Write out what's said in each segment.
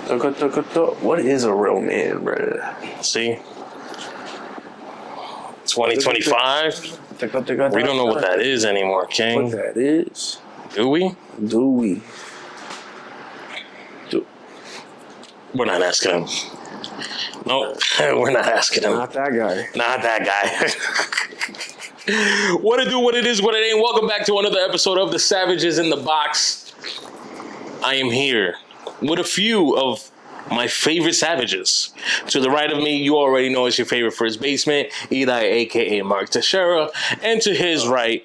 What is a real man, bro? See? 2025? We don't know what that is anymore, King. What that is? Do we? Do we? We're not asking him. No, we're not asking him. Not that guy. Not that guy. What it do, what it is, what it ain't. Welcome back to another episode of The Savages in the Box. I am here with a few of my favorite savages. To the right of me, you already know is your favorite first baseman, Eli, a.k.a. Mark Teixeira. And to his right,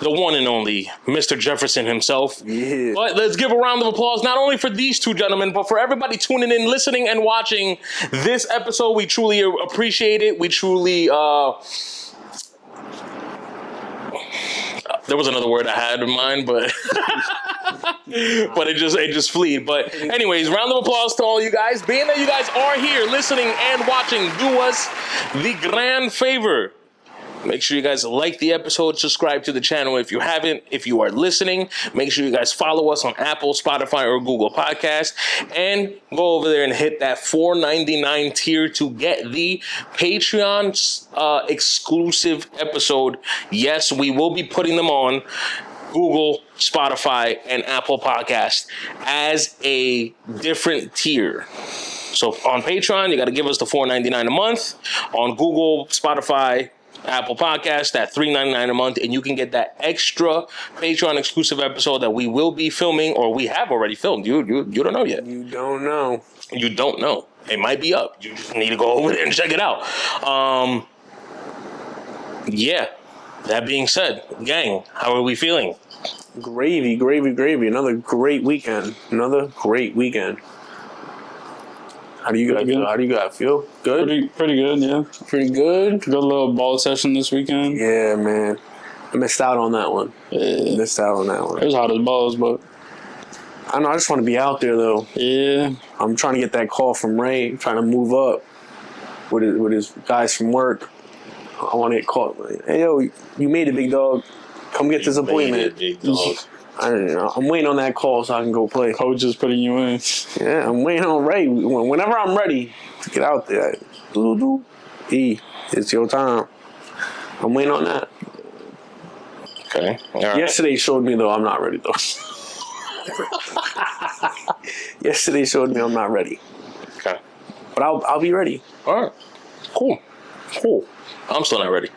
the one and only Mr. Jefferson himself. Yeah. But let's give a round of applause, not only for these two gentlemen, but for everybody tuning in, listening, and watching this episode. We truly appreciate it. We truly... there was another word I had in mind, but but it just fleed. But anyways, round of applause to all you guys. Being that you guys are here listening and watching, do us the grand favor. Make sure you guys like the episode, subscribe to the channel if you haven't. If you are listening, make sure you guys follow us on Apple, Spotify, or Google Podcasts. And go over there and hit that $4.99 tier to get the Patreon exclusive episode. Yes, we will be putting them on Google, Spotify, and Apple Podcasts as a different tier. So on Patreon, you got to give us the $4.99 a month. On Google, Spotify, Apple Podcast at $3.99 a month, and you can get that extra Patreon exclusive episode that we will be filming, or we have already filmed. You don't know yet. You don't know. You don't know. It might be up. You just need to go over there and check it out. Yeah. That being said, gang, how are we feeling? Gravy. Another great weekend. How do you guys feel? Good? Pretty good, yeah. Pretty good? Good little ball session this weekend. Yeah, man. I missed out on that one. Yeah. It was hot as balls, but... I know, I just want to be out there, though. Yeah. I'm trying to get that call from Ray, trying to move up with his guys from work. I want to get called. Like, hey, yo, you made it, big dog. Come get this appointment. Big dog. I don't know. I'm waiting on that call so I can go play. Coach is putting you in. Yeah, I'm waiting on Ray. Whenever I'm ready to get out there, it's your time. I'm waiting on that. Okay. All right. Yesterday showed me, though, I'm not ready, though. Yesterday showed me I'm not ready. Okay. But I'll be ready. All right. Cool. I'm still not ready.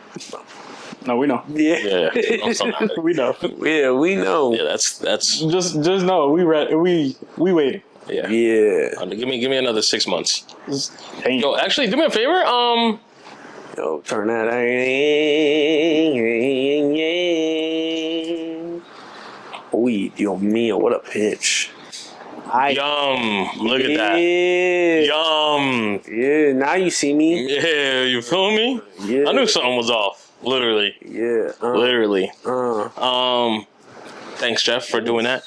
No, we know. Yeah. I'm still not ready. We know. Yeah, we know. Yeah, that's Just know we waiting. yeah. Yeah. Give me another 6 months. Dang. Yo, actually, do me a favor. Yo, turn that. Uy, Dios mío, what a pitch. Yum. Look at that. Yum. Yeah, now you see me. Yeah, you feel me? Yeah. I knew something was off. Literally. Yeah. Literally. Thanks, Jeff, for doing that.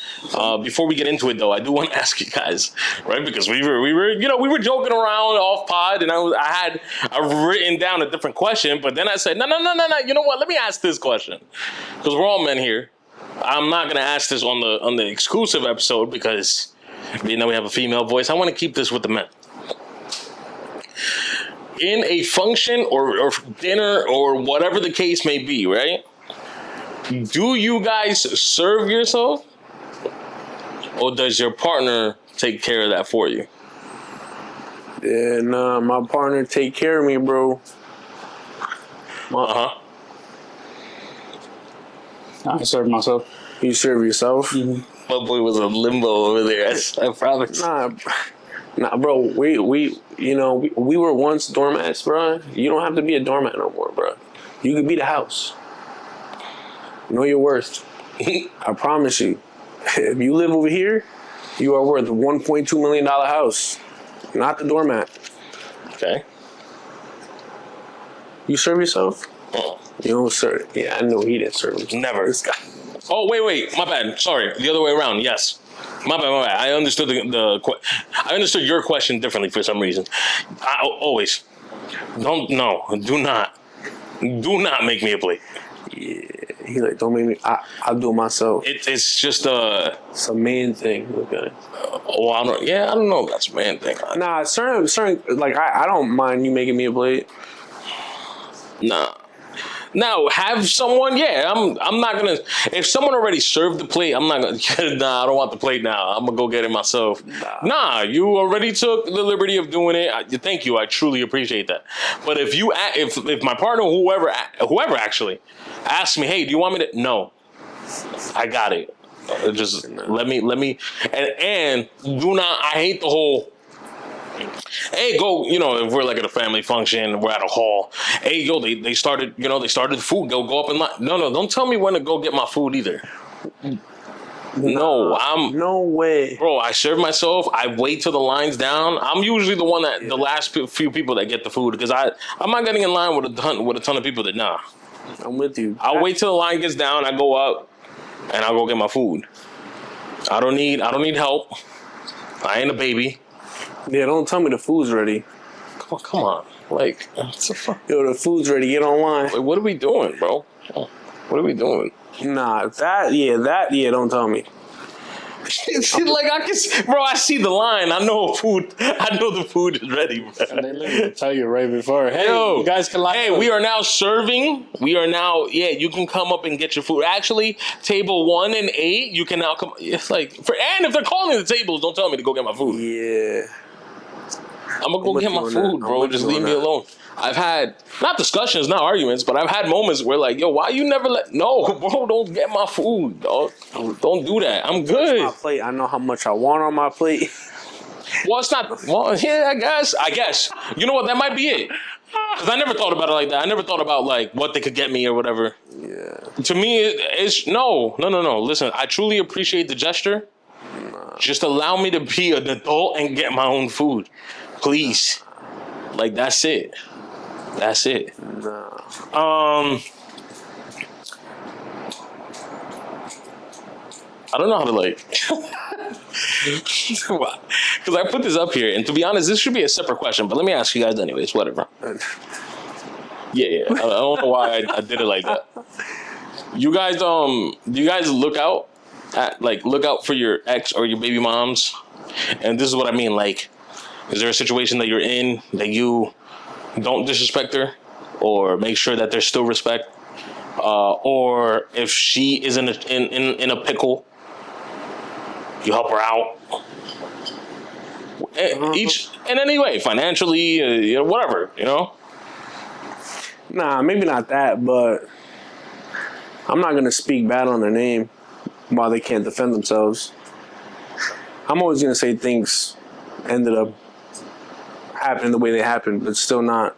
Before we get into it, though, I do want to ask you guys, right? Because we were joking around off pod, and I written down a different question, but then I said, no. You know what? Let me ask this question, because we're all men here. I'm not gonna ask this on the exclusive episode because we have a female voice. I want to keep this with the men. In a function or dinner or whatever the case may be, right? Do you guys serve yourself? Or does your partner take care of that for you? Yeah, nah, my partner take care of me, bro. Uh-huh. I serve myself. You serve yourself? Mm-hmm. My boy was in limbo over there. I promise. Nah, bro. We were once doormats, bro. You don't have to be a doormat no more, bro. You can be the house. Know your worth. I promise you. If you live over here, you are worth a $1.2 million house, not the doormat. Okay. You serve yourself? Oh. You don't serve. Yeah, I know he didn't serve himself. Never. This guy. Oh, wait. My bad. Sorry. The other way around. Yes. My bad. I understood I understood your question differently for some reason. Do not make me a plate. He like, don't make me. I'll do it myself. It's just It's a man thing. Look at it. oh, I don't know if that's a man thing. Nah, certain like I don't mind you making me a plate. Nah. Now, have someone, yeah, I'm not gonna, if someone already served the plate, I'm not gonna, nah, I don't want the plate now. I'm gonna go get it myself. Nah, you already took the liberty of doing it. Thank you, I truly appreciate that. But if you, if my partner, whoever actually, asks me, hey, do you want me to, no, I got it. Just let me, and do not, I hate the whole, hey, go, if we're like at a family function, we're at a hall. Hey, yo, they started, they started the food. Go up in line. No, don't tell me when to go get my food either. No way. Bro, I serve myself. I wait till the line's down. I'm usually the one that, the last few people that get the food because I'm not getting in line with a ton of people that, nah. I'm with you. I'll wait till the line gets down. I go up and I'll go get my food. I don't need help. I ain't a baby. Yeah, don't tell me the food's ready. Come on. Like, what's the fuck? Yo, the food's ready. Get online. Like, what are we doing, bro? What are we doing? Nah, don't tell me. Like, I see the line. I know the food is ready, bro. And they literally tell you right before, hey, Yo, you guys can hey, we are now serving. We are now, you can come up and get your food. Actually, table 1 and 8, you can now come. It's like, and if they're calling the tables, don't tell me to go get my food. Yeah. I'm gonna go get my food, bro. Just leave me alone. I've had, not discussions, not arguments, but I've had moments where like, yo, why you never no, bro, don't get my food, dog. Don't do that. I'm good. My plate. I know how much I want on my plate. Well, it's not, yeah, I guess. You know what, that might be it. Because I never thought about it like that. I never thought about like what they could get me or whatever. Yeah. To me, it's, no. Listen, I truly appreciate the gesture. Just allow me to be an adult and get my own food. Please. Like, that's it. That's it. Nah. I don't know how to like, because I put this up here, and to be honest, this should be a separate question. But let me ask you guys anyways. Whatever. Yeah. I don't know why I did it like that. You guys, do you guys look out for your ex or your baby moms? And this is what I mean. Like, is there a situation that you're in that you don't disrespect her, or make sure that there's still respect, or if she is in a pickle, you help her out. Each in any way, financially, whatever, Nah, maybe not that, but I'm not gonna speak bad on their name while they can't defend themselves. I'm always gonna say things ended up happening the way they happened, but still not.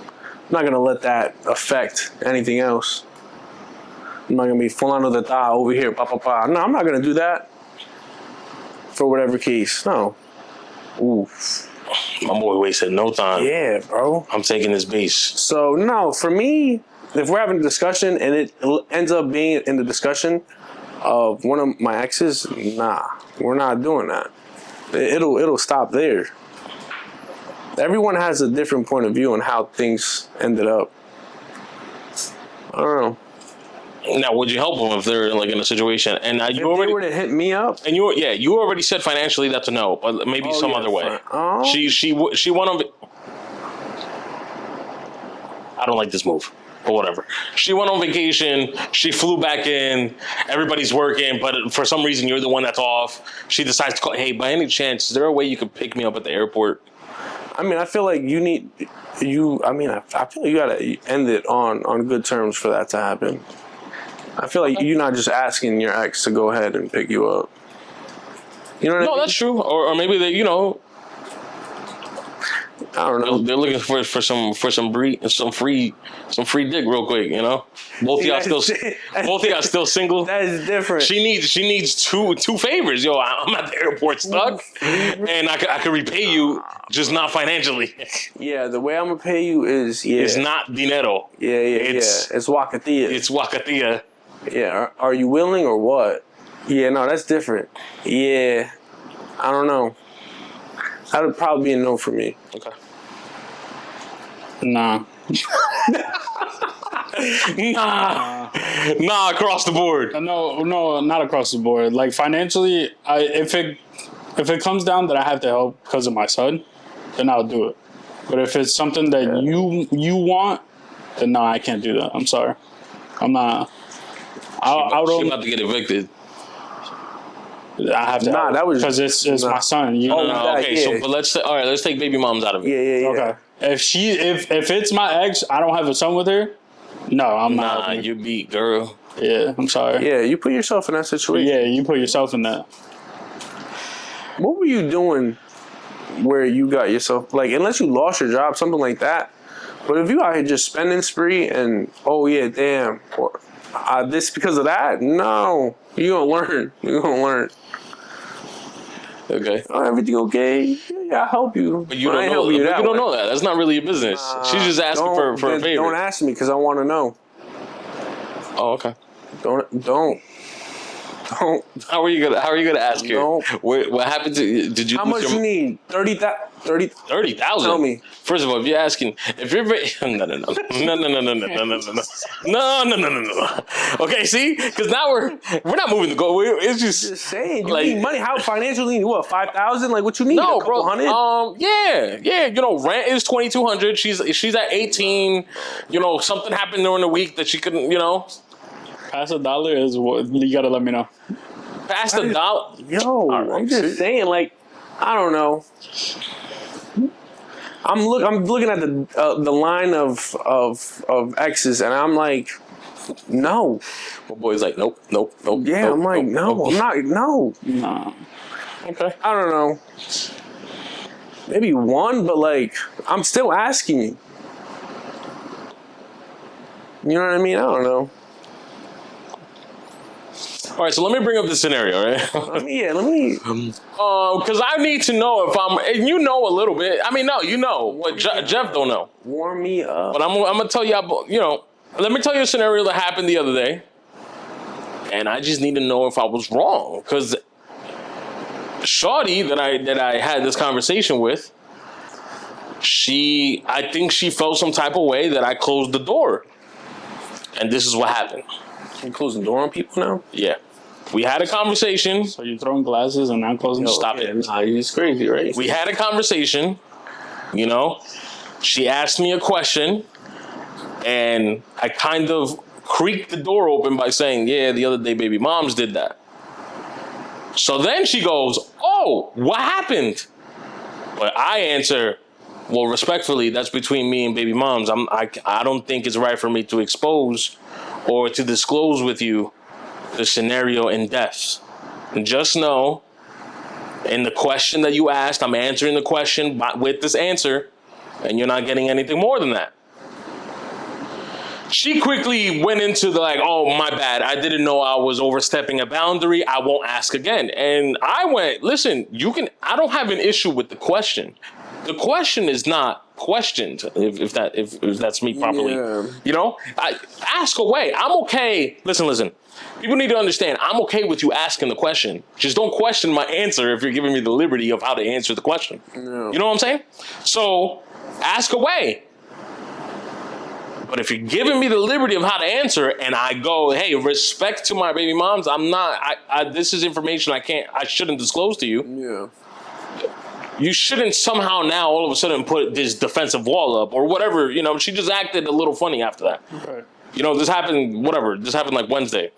I'm not gonna let that affect anything else. I'm not gonna be fulano de ta over here, pa pa pa. No, I'm not gonna do that. For whatever case, no. Oof. My boy wasted no time. Yeah, bro. I'm taking his base. So no, for me, if we're having a discussion and it ends up being in the discussion of one of my exes, nah, we're not doing that. It'll stop there. Everyone has a different point of view on how things ended up. I don't know. Now, would you help them if they're like in a situation? And If they were to hit me up, and you already said financially that's a no, but maybe some other way. Oh. She went on. I don't like this move, but whatever. She went on vacation. She flew back in. Everybody's working, but for some reason you're the one that's off. She decides to call. Hey, by any chance, is there a way you could pick me up at the airport? I mean, I feel like I feel like you gotta end it on good terms for that to happen. I feel like you're not just asking your ex to go ahead and pick you up. You know what I mean? No, that's true. Or maybe they, I don't know. they're looking for some free dick real quick. Both of y'all still single. That is different. She needs two favors. Yo, I'm at the airport stuck, and I can repay you, just not financially. Yeah, the way I'm gonna pay you is It's not dinero. Yeah. It's wakatilla. It's wakatilla. Yeah, are you willing or what? Yeah, no, that's different. Yeah, I don't know. That would probably be a no for me. Okay. Nah. Nah, across the board. No, not across the board. Like financially, if it comes down that I have to help because of my son, then I'll do it. But if it's something that you want, then no, I can't do that. I'm sorry. I'm not. I She don't. about to get evicted. I have to. Nah, that was- because it's my son. You know? No, okay, yeah. so but let's take baby moms out of it. Yeah. Okay. If it's my ex, I don't have a son with her. No, I'm not. Nah, helping you beat, girl. her. Yeah, I'm sorry. Yeah, you put yourself in that situation. Yeah, you put yourself in that. What were you doing where you got yourself, like, unless you lost your job, something like that. But if you out here just spending spree and, oh yeah, damn, or this because of that, no. You're going to learn. You're going to learn. Okay. Oh, everything okay? Yeah, I'll help you. But you I don't ain't know. helping You that don't way. know that. That's not really your business. She's just asking for a Then favor. Don't ask me because I want to know. Oh, okay. Don't. How are you gonna ask her? No. What happened to? Did you? How lose much your, you need? 30,000. 30,000. Tell me. First of all, if you're asking, if you're no. Okay, see, because now we're not moving the goal. It's Just just saying, you like- need money. How financially? What, 5,000? Like what you need? no, a couple bro. hundred? Yeah. You know, rent is 2,200. She's at 18. You know, something happened during the week that she couldn't. You know, Pass $1 is what you gotta let me know. pass the dollar. Yo, right, I'm just see? saying. Like, I don't know. I'm looking at the line of exes, and I'm like, no. My boy's like, nope. Yeah, nope, I'm like, nope, no. I'm not. No. Nah. Okay. I don't know. Maybe one, but like, I'm still asking you. You know what I mean? I don't know. All right, so let me bring up the scenario, right? Let me. Because I need to know if I'm, and you know a little bit. I mean, no, you know, but Jeff don't know. Warm me up. But I'm gonna tell you, you know, let me tell you a scenario that happened the other day, and I just need to know if I was wrong. Because Shawty that I had this conversation with, I think she felt some type of way that I closed the door, and this is what happened. You closing the door on people now? Yeah, we had a conversation. So you're throwing glasses and I'm closing. Stop Yeah, it. nah, it's crazy, right? We had a conversation, you know. She asked me a question, and I kind of creaked the door open by saying, yeah, the other day baby moms did that. So then she goes, oh, what happened? But I answer, well, respectfully, that's between me and baby moms. I don't think it's right for me to expose or to disclose with you the scenario in depth. And just know, in the question that you asked, I'm answering the question with this answer, and you're not getting anything more than that. She quickly went into the like, oh, my bad. I didn't know I was overstepping a boundary. I won't ask again. And I went, listen, I don't have an issue with the question. The question is not questioned, if that's me properly. Yeah. You know, ask away. I'm okay. Listen. People need to understand, I'm okay with you asking the question. Just don't question my answer if you're giving me the liberty of how to answer the question. Yeah. You know what I'm saying? So ask away. But if you're giving me the liberty of how to answer and I go, hey, respect to my baby moms, this is information I shouldn't disclose to you. Yeah. You shouldn't somehow now all of a sudden put this defensive wall up or whatever. You know, she just acted a little funny after that. Right. You know, this happened like Wednesday.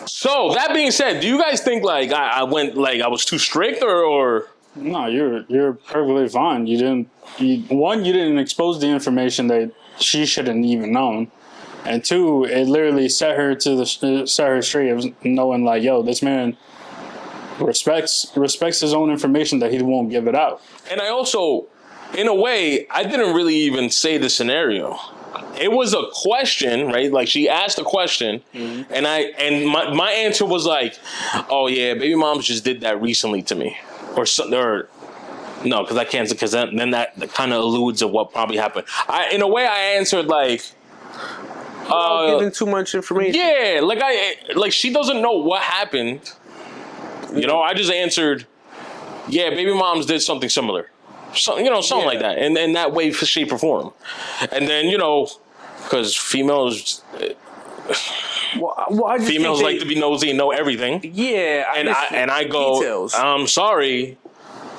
So that being said, do you guys think like I was too strict or? No, you're perfectly fine. You didn't expose the information that she shouldn't even known, and two, it literally set her straight of knowing like, yo, this man respects his own information that he won't give it out. And I also, in a way, I didn't really even say the scenario. It was a question, right? Like she asked a question, and my answer was like, "Oh yeah, baby moms just did that recently to me," or something. Or no, because I can't, because then that kind of alludes to what probably happened. In a way, I answered like, Giving too much information. yeah, like she doesn't know what happened. You know, I just answered, yeah, baby moms did something similar. So, you know, something like that. And in that way, shape, or form. And then, you know, Because females Well, I just females think like to be nosy and know everything. Yeah, And I go, details. I'm sorry,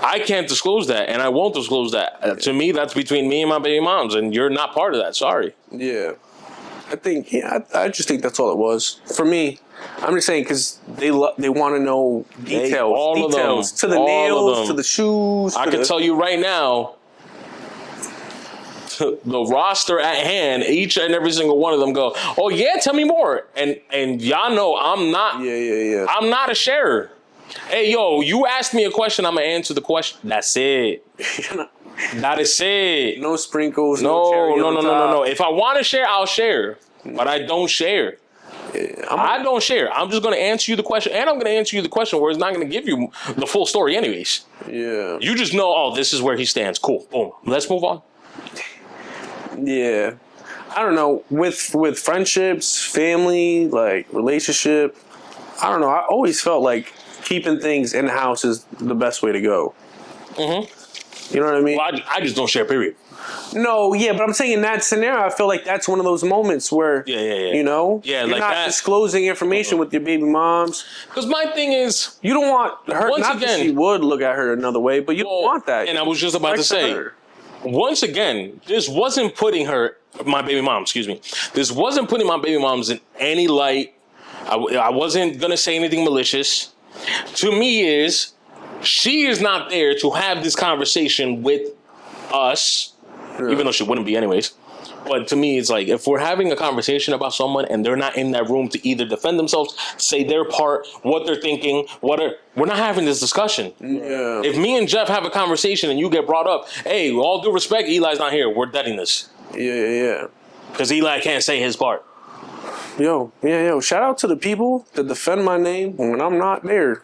I can't disclose that, and I won't disclose that. To me, that's between me and my baby moms, and you're not part of that. Sorry. Yeah, I think I just think that's all it was for me. I'm just saying because they want to know details, all of them. details to the All of nails, them. to the shoes. I can tell you right now, the roster at hand, each and every single one of them go, oh yeah, tell me more. And y'all know I'm not Yeah. I'm not a sharer. Hey yo, you asked me a question, I'm gonna answer the question. That's it. That is it. No sprinkles. No. cherry on top. If I want to share, I'll share. But I don't share. I don't share. I'm just gonna answer you the question, and I'm gonna answer you the question where it's not gonna give you the full story anyways. Yeah. You just know, oh, this is where he stands. Cool. Boom. Let's move on. Yeah. I don't know. With friendships, family, like relationship, I don't know. I always felt like keeping things in the house is the best way to go. Mm-hmm. You know what I mean? Well, I just don't share, period. No, yeah, but I'm saying in that scenario, I feel like that's one of those moments where, Yeah. you know, Yeah, you're like not that. disclosing information with your baby moms. Because my thing is, You don't want her. Once Not that again- she would look at her another way, but you don't want that. and I was just about to Respect say, her. once again, this wasn't putting my baby mom, excuse me. This wasn't putting my baby moms in any light. I wasn't going to say anything malicious. To me she is not there to have this conversation with us, even though she wouldn't be anyways. But to me, it's like, if we're having a conversation about someone and they're not in that room to either defend themselves, say their part, what they're thinking, we're not having this discussion. Yeah. If me and Jeff have a conversation and you get brought up, hey, with all due respect, Eli's not here. We're deading this. Yeah. Because Eli can't say his part. Yo. Shout out to the people that defend my name when I'm not there.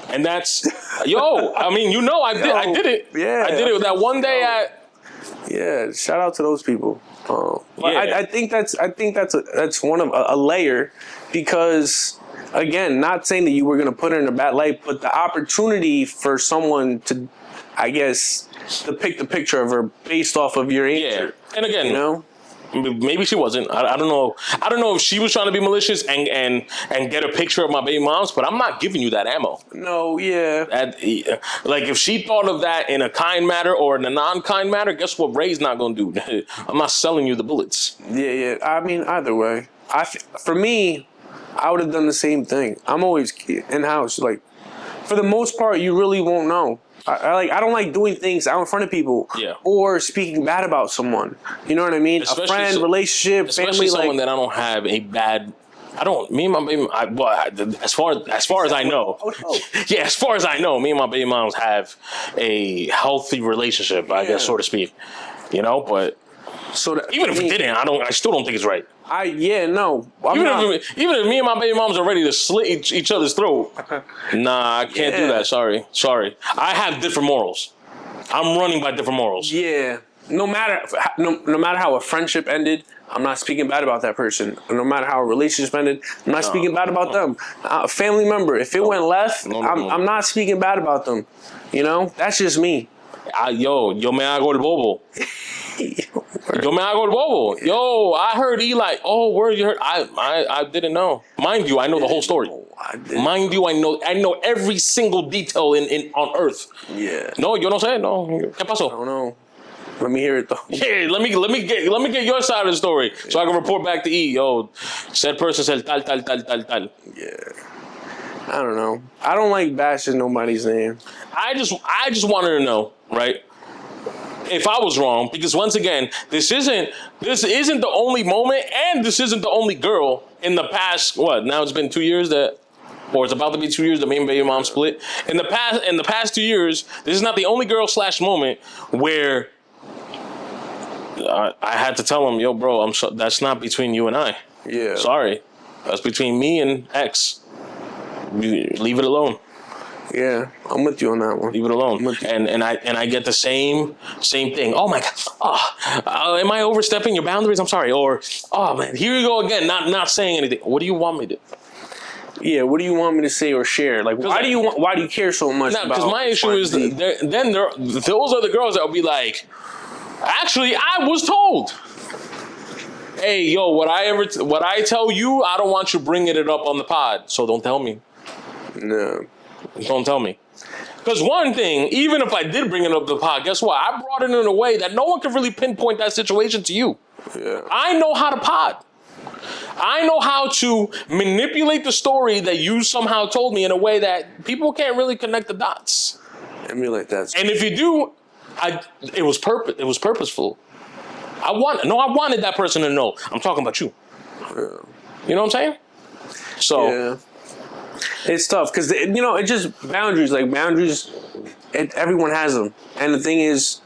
And that's, I mean, I did it. Yeah. I did it that one day at... Yeah, shout out to those people. But Yeah. I think that's one of a layer, because again, not saying that you were gonna put her in a bad light, but the opportunity for someone to, I guess, depict the picture of her based off of your answer. Yeah. And again, You know? maybe she wasn't. I don't know. I don't know if she was trying to be malicious and get a picture of my baby moms, but I'm not giving you that ammo. No, yeah. Like, if she thought of that in a kind manner or in a non-kind manner, guess what Ray's not going to do? I'm not selling you the bullets. Yeah. I mean, either way, for me, I would have done the same thing. I'm always in house. Like, for the most part, you really won't know. I don't like doing things out in front of people, Yeah. or speaking bad about someone. You know what I mean? Especially a friend, relationship, Especially family. someone Like, that I don't have a bad... Me and my baby... as far as I know... Yeah, as far as I know, me and my baby moms have a healthy relationship, I guess, so to speak. You know, but... so that, Even if we didn't, I still don't think it's right. No. Even if me and my baby moms are ready to slit each other's throat, nah, I can't do Yeah. that. Sorry. I have different morals. I'm running by different morals. Yeah. No matter how a friendship ended, I'm not speaking bad about that person. No matter how a relationship ended, I'm not speaking bad about them. A family member, if it went left, No. I'm not speaking bad about them. You know, that's just me. Yo me hago el bobo. Yo me hago el bobo. Yo, I heard Eli. Oh, where you heard? I didn't know. Mind you, I know the whole story. I did. Mind you, I know every single detail in on Earth. Yeah. No, yo no sé. No. ¿Qué I pasó? don't know. Let me hear it though. Yeah, let me get your side of the story so I can report back to E. Yo, said person said tal. Yeah. I don't know. I don't like bashing nobody's name. I just wanted to know, right? If I was wrong, because once again, this isn't the only moment, and this isn't the only girl in the past. What? Now it's been 2 years or it's about to be 2 years that me and baby mom split. In the past 2 years, this is not the only girl / moment where I had to tell him, yo, bro, that's not between you and I. Yeah. Sorry, that's between me and X. Leave it alone. Yeah, I'm with you on that one. Leave it alone. With you. And I get the same thing. Oh my God. Am I overstepping your boundaries? I'm sorry. Or, oh man, here you go again, not saying anything. What do you want me to? Yeah, what do you want me to say or share? Like, why do you care so much? No, because my issue is those are the girls that will be like, actually, I was told. Hey, yo, what I tell you, I don't want you bringing it up on the pod. So don't tell me. No. Don't tell me. Because one thing, even if I did bring it up to the pod, guess what? I brought it in a way that no one can really pinpoint that situation to you. Yeah. I know how to pod. I know how to manipulate the story that you somehow told me in a way that people can't really connect the dots. Emulate that. And if you do, it was purposeful. I wanted that person to know. I'm talking about you. Yeah. You know what I'm saying? So Yeah. It's tough because, it just boundaries. Like, boundaries, everyone has them. And the thing is,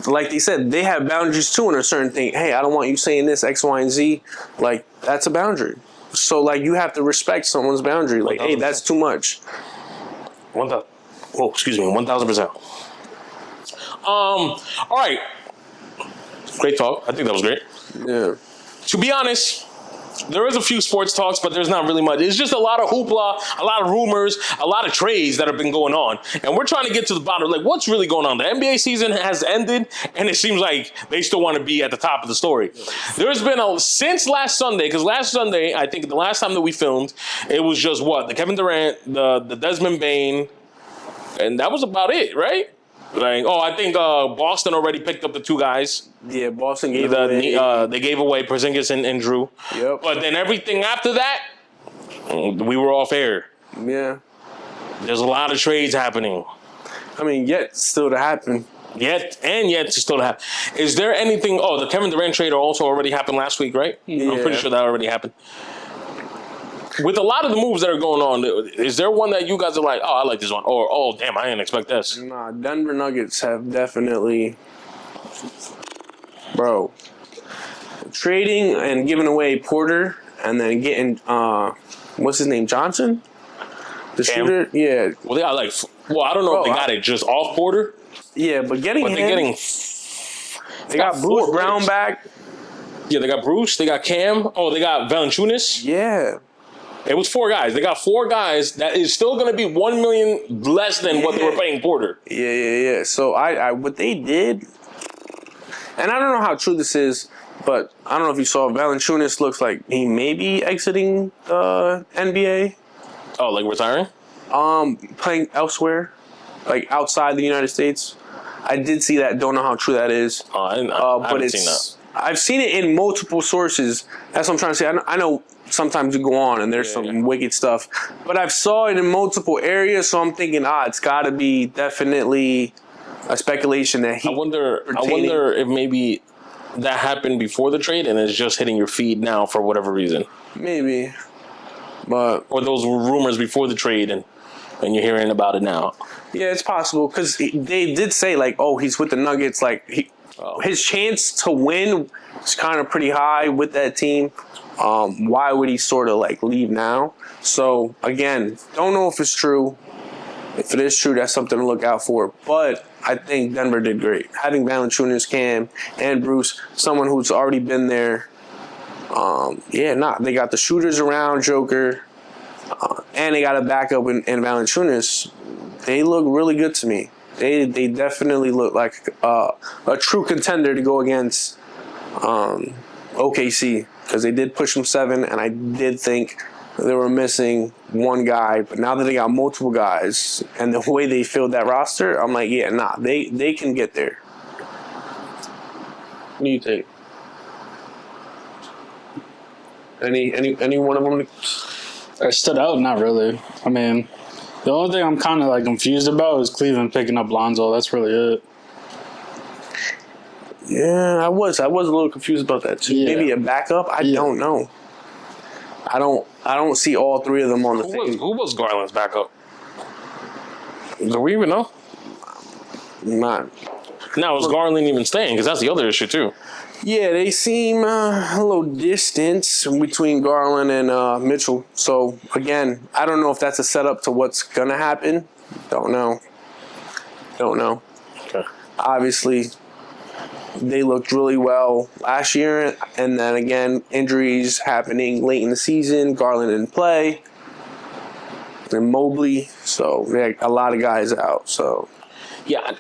like they said, they have boundaries too in a certain thing. Hey, I don't want you saying this, X, Y, and Z. Like, that's a boundary. So, like, you have to respect someone's boundary. Like, hey, that's too much. 1,000%. All right. Great talk. I think that was great. Yeah. To be honest, there is a few sports talks, but there's not really much. It's just a lot of hoopla, a lot of rumors, a lot of trades that have been going on. And we're trying to get to the bottom, like, what's really going on? The NBA season has ended, and it seems like they still want to be at the top of the story. There's been since last Sunday, because last Sunday, I think the last time that we filmed, it was just the Kevin Durant, the Desmond Bain, and that was about it, right? Like, I think Boston already picked up the two guys. Yeah, Boston gave away. They gave away Porzingis and Drew. Yep. But then everything after that, we were off air. Yeah. There's a lot of trades happening. I mean, yet still to happen. Yet to still happen. Is there anything? The Kevin Durant trade also already happened last week, right? Yeah. I'm pretty sure that already happened. With a lot of the moves that are going on, is there one that you guys are like, I like this one, or damn, I didn't expect this? Nah, Denver Nuggets have definitely, bro, trading and giving away Porter and then getting what's his name, Johnson, the Cam? shooter. Yeah, Well, they got I don't know if they got it just off Porter, yeah, but getting but him, they're getting. they got Bruce Brown back. Yeah, they got Bruce. They got Cam. They got Valanciunas. Yeah. It was 4 guys. They got 4 guys. That is still going to be $1 million less than what they were paying Porter. Yeah. So I what they did, and I don't know how true this is, but I don't know if you saw Valanciunas looks like he may be exiting the NBA. Oh, like retiring? Playing elsewhere, like outside the United States. I did see that. Don't know how true that is. I haven't seen that. I've seen it in multiple sources. That's what I'm trying to say. I know sometimes you go on and there's some wicked stuff, but I've saw it in multiple areas. So I'm thinking, it's got to be definitely a speculation that he. I wonder if maybe that happened before the trade and it's just hitting your feed now for whatever reason. Maybe, but or those were rumors before the trade and you're hearing about it now. Yeah, it's possible because they did say like, he's with the Nuggets. Like his chance to win is kind of pretty high with that team. Why would he sort of like leave now? So again, don't know if it's true. If it is true, that's something to look out for. But I think Denver did great. Having Valanciunas, Cam, and Bruce, someone who's already been there. They got the shooters around Joker, and they got a backup in Valanciunas. They look really good to me. They definitely look like a true contender to go against OKC because they did push them 7, and I did think they were missing one guy. But now that they got multiple guys and the way they filled that roster, I'm like, they can get there. What do you think? Any one of them? That stood out? Not really. I mean, the only thing I'm kind of like confused about is Cleveland picking up Lonzo. That's really it. Yeah, I was a little confused about that too. Yeah. Maybe a backup. I don't know. I don't see all 3 of them on the thing. Who was Garland's backup? Do we even know? Not. Now, is Garland even staying? Because that's the other issue too. Yeah, they seem a little distance between Garland and Mitchell. So, again, I don't know if that's a setup to what's going to happen. Don't know. Okay. Obviously, they looked really well last year. And then, again, injuries happening late in the season. Garland didn't play. And Mobley. So, they had a lot of guys out. So, Yeah.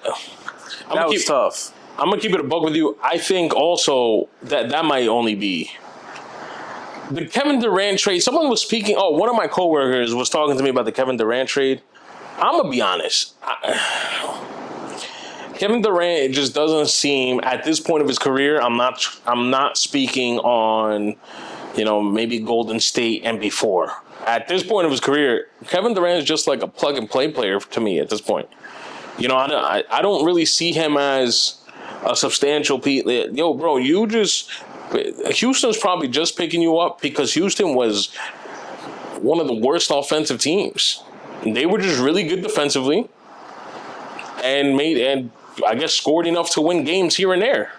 that was tough. I'm going to keep it a buck with you. I think also that might only be The Kevin Durant trade. Someone was speaking. Oh, one of my coworkers was talking to me about the Kevin Durant trade. I'm gonna be honest. Kevin Durant just doesn't seem at this point of his career. I'm not speaking on, maybe Golden State and before. At this point of his career, Kevin Durant is just like a plug and play player to me at this point. I don't really see him as a substantial piece. Yo, bro, Houston's probably just picking you up because Houston was one of the worst offensive teams. They were just really good defensively and I guess scored enough to win games here and there.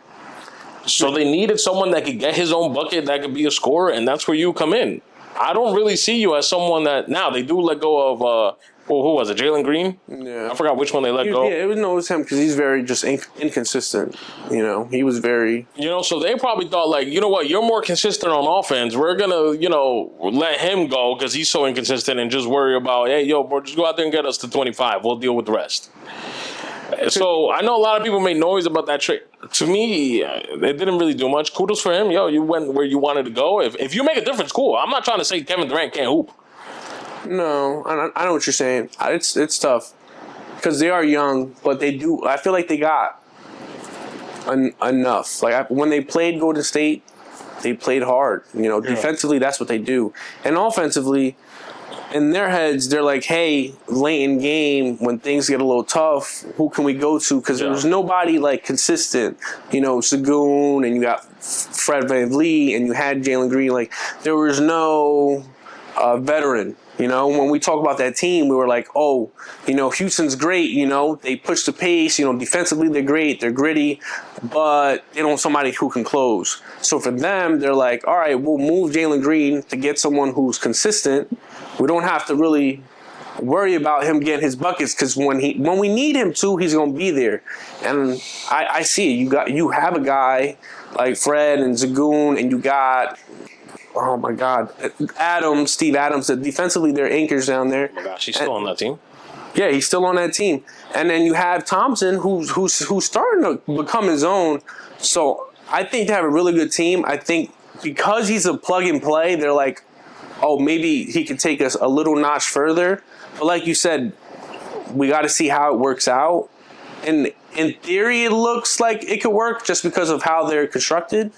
So they needed someone that could get his own bucket, that could be a scorer, and that's where you come in. I don't really see you as someone that now they do let go of. Who was it? Jalen Green? Yeah. I forgot which one they let go. Yeah, it was him because he's very just inconsistent. He was very. So they probably thought like, you know what, you're more consistent on offense. We're gonna, let him go because he's so inconsistent and just worry about, hey, yo, bro, just go out there and get us to 25. We'll deal with the rest. So I know a lot of people made noise about that trade. To me, it didn't really do much. Kudos for him. Yo, you went where you wanted to go. If you make a difference, cool. I'm not trying to say Kevin Durant can't hoop. No, I know what you're saying. It's tough because they are young, but they do. I feel like they got enough. Like when they played Golden State, they played hard. Defensively, that's what they do, and offensively, in their heads, they're like, hey, late in game when things get a little tough, who can we go to? Because there's nobody like consistent. Sagoon, and you got Fred VanVleet, and you had Jalen Green. Like there was no veteran. When we talk about that team, we were like, oh, Houston's great. They push the pace. Defensively, they're great. They're gritty, but they don't have somebody who can close. So for them, they're like, all right, we'll move Jalen Green to get someone who's consistent. We don't have to really worry about him getting his buckets because when we need him to, he's going to be there. And I see it. You have a guy like Fred and Zagoon, and you got. Oh my God, Steve Adams. Defensively, they're anchors down there. Oh my gosh, he's still on that team. Yeah, he's still on that team. And then you have Thompson, who's starting to become his own. So I think they have a really good team. I think because he's a plug and play, they're like, oh, maybe he could take us a little notch further. But like you said, we got to see how it works out. And in theory, it looks like it could work just because of how they're constructed.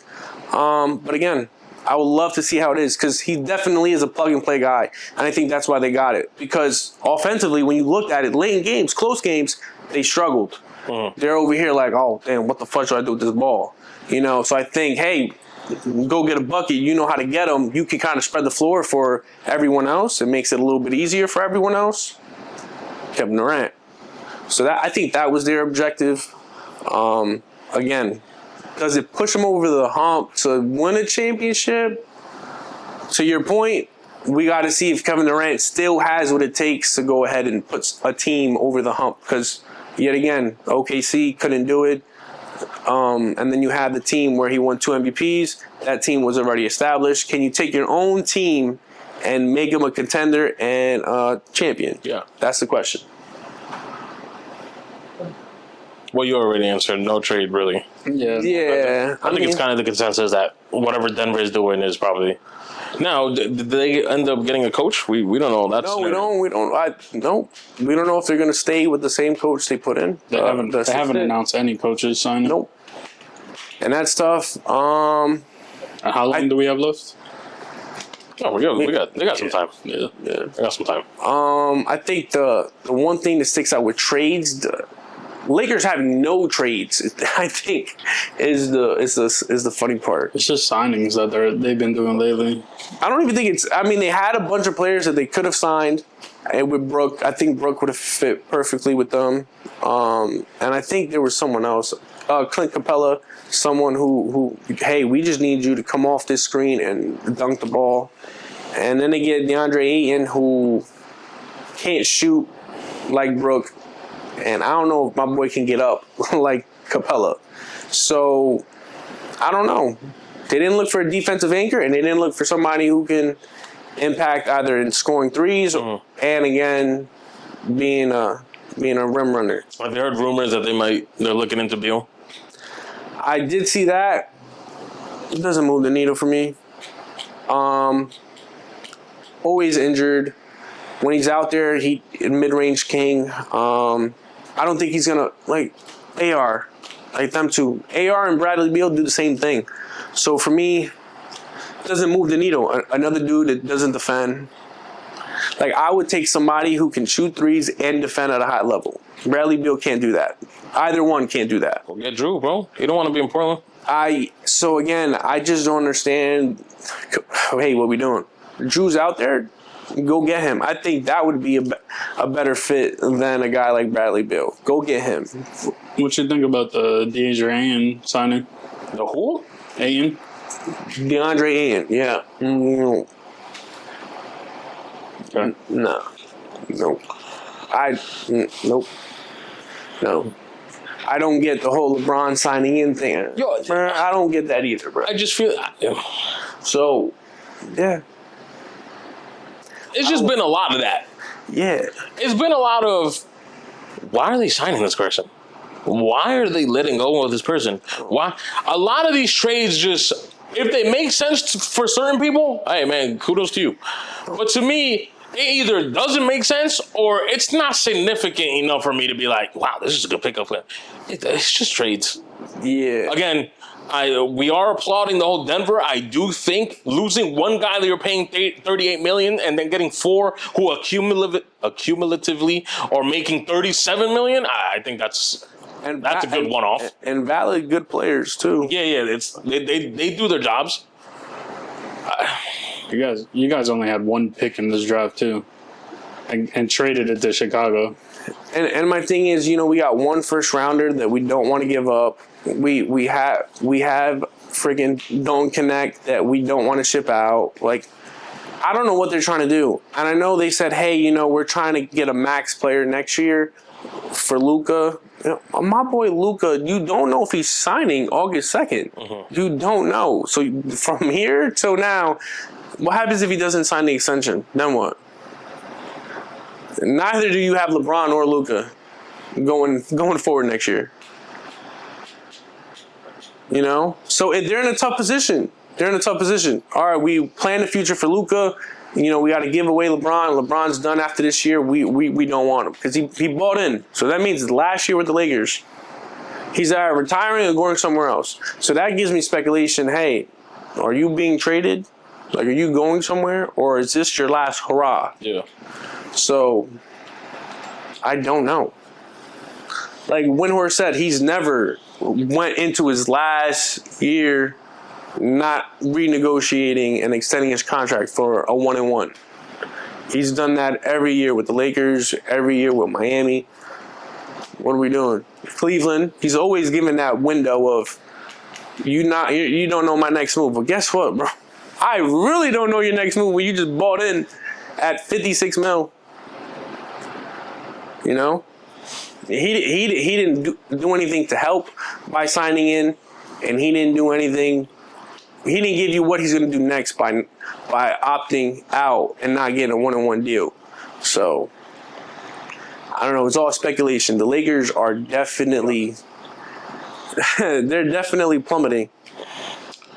But again, I would love to see how it is because he definitely is a plug-and-play guy. And I think that's why they got it. Because offensively, when you looked at it, late in games, close games, they struggled. They're over here like, oh, damn, what the fuck should I do with this ball? So I think, hey, go get a bucket. You know how to get them. You can kind of spread the floor for everyone else. It makes it a little bit easier for everyone else. Kevin Durant. So I think that was their objective. Again, does it push them over the hump to win a championship? To your point, we got to see if Kevin Durant still has what it takes to go ahead and put a team over the hump. Because, yet again, OKC couldn't do it. And then you have the team where he won 2 MVPs. That team was already established. Can you take your own team and make them a contender and a champion? Yeah. That's the question. Well, you already answered. No trade, really. Yeah. I think it's kind of the consensus that whatever Denver is doing is probably. Now, did they end up getting a coach? We don't know. No, we don't. We don't know if they're going to stay with the same coach they put in. They haven't announced any coaches signing. Nope. And that's tough. How long do we have left? Oh, they got some time. Yeah. They got some time. I think the one thing that sticks out with trades, Lakers having no trades, I think, is the funny part. It's just signings that they've been doing lately. I don't even think it's. I mean, they had a bunch of players that they could have signed, and with Brooke, I think Brooke would have fit perfectly with them. And I think there was someone else, Clint Capella, someone who, hey, we just need you to come off this screen and dunk the ball. And then they get DeAndre Ayton, who can't shoot like Brooke. And I don't know if my boy can get up like Capella. So, I don't know. They didn't look for a defensive anchor, and they didn't look for somebody who can impact either in scoring threes and, again, being a rim runner. Have you heard rumors that they're looking into Beal? I did see that. It doesn't move the needle for me. Always injured. When he's out there, he mid-range king. I don't think he's gonna like AR, like them two. AR and Bradley Beal do the same thing. So for me, it doesn't move the needle. Another dude that doesn't defend. Like I would take somebody who can shoot threes and defend at a high level. Bradley Beal can't do that. Either one can't do that. Go get Drew, bro. You don't want to be in Portland. So again, I just don't understand. Hey, what we doing? Drew's out there. Go get him. I think that would be a better fit than a guy like Bradley Beal. Go get him. What you think about the DeAndre Ayton signing? The who? Ayton? DeAndre Ayton, yeah. Okay. No. Nope. No. I don't get the whole LeBron signing in thing. I don't get that either, bro. I just feel. So, yeah. It's just been a lot of that. Yeah. It's been a lot of, why are they signing this person? Why are they letting go of this person? Why? A lot of these trades just, if they make sense for certain people, hey man, kudos to you. But to me, it either doesn't make sense or it's not significant enough for me to be like, wow, this is a good pickup. It's just trades. Yeah. Again, we are applauding the whole Denver. I do think losing one guy that you're paying $38 million and then getting 4 who accumulatively are making $37 million, I think that's a good one-off. And valid good players too. Yeah. They do their jobs. You guys only had one pick in this draft too, and traded it to Chicago. And my thing is, we got one first rounder that we don't want to give up. We have friggin' Don't Connect that we don't want to ship out. Like, I don't know what they're trying to do. And I know they said, hey, we're trying to get a max player next year for Luka. My boy Luka, you don't know if he's signing August 2nd. Mm-hmm. You don't know. So from here till now, what happens if he doesn't sign the extension? Then what? Neither do you have LeBron or Luka going forward next year. So they're in a tough position. All right, we plan the future for Luka. We got to give away LeBron. LeBron's done after this year. We don't want him because he bought in. So that means last year with the Lakers, he's either retiring or going somewhere else. So that gives me speculation. Hey, are you being traded? Like, are you going somewhere, or is this your last hurrah? Yeah. So I don't know. Like Windhorst said, he's never went into his last year not renegotiating and extending his contract for a 1-and-1. He's done that every year with the Lakers, every year with Miami. What are we doing? Cleveland, he's always given that window of you don't know my next move. But guess what, bro? I really don't know your next move when you just bought in at $56 million. He didn't do anything to help by signing in, and he didn't do anything. He didn't give you what he's going to do next by opting out and not getting a 1-on-1 deal. So I don't know. It's all speculation. The Lakers are definitely they're definitely plummeting.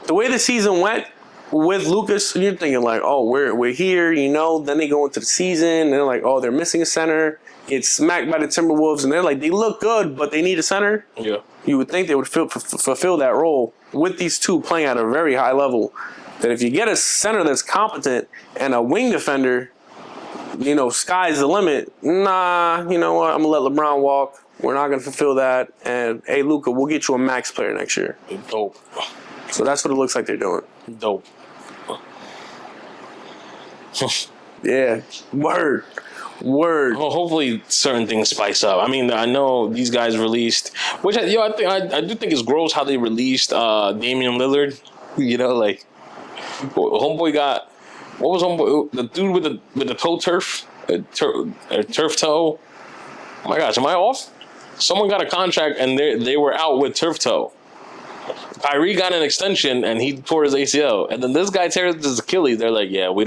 The way the season went with Lucas, you're thinking like, oh, we're here, Then they go into the season, and they're like, oh, they're missing a center. It's smacked by the Timberwolves, and they're like, they look good, but they need a center. Yeah. You would think they would fulfill that role with these two playing at a very high level. That if you get a center that's competent and a wing defender, sky's the limit. Nah, you know what? I'm going to let LeBron walk. We're not going to fulfill that. And, hey, Luka, we'll get you a max player next year. Dope. So that's what it looks like they're doing. Dope. Yeah. Word. Well, hopefully certain things spice up. I mean, I know these guys released, which I do think it's gross how they released Damian Lillard. Like homeboy got, what was homeboy, the dude with the toe turf, turf toe. Oh my gosh, am I off? Someone got a contract and they were out with turf toe. Kyrie got an extension and he tore his ACL, and then this guy tears his Achilles. They're like, yeah, we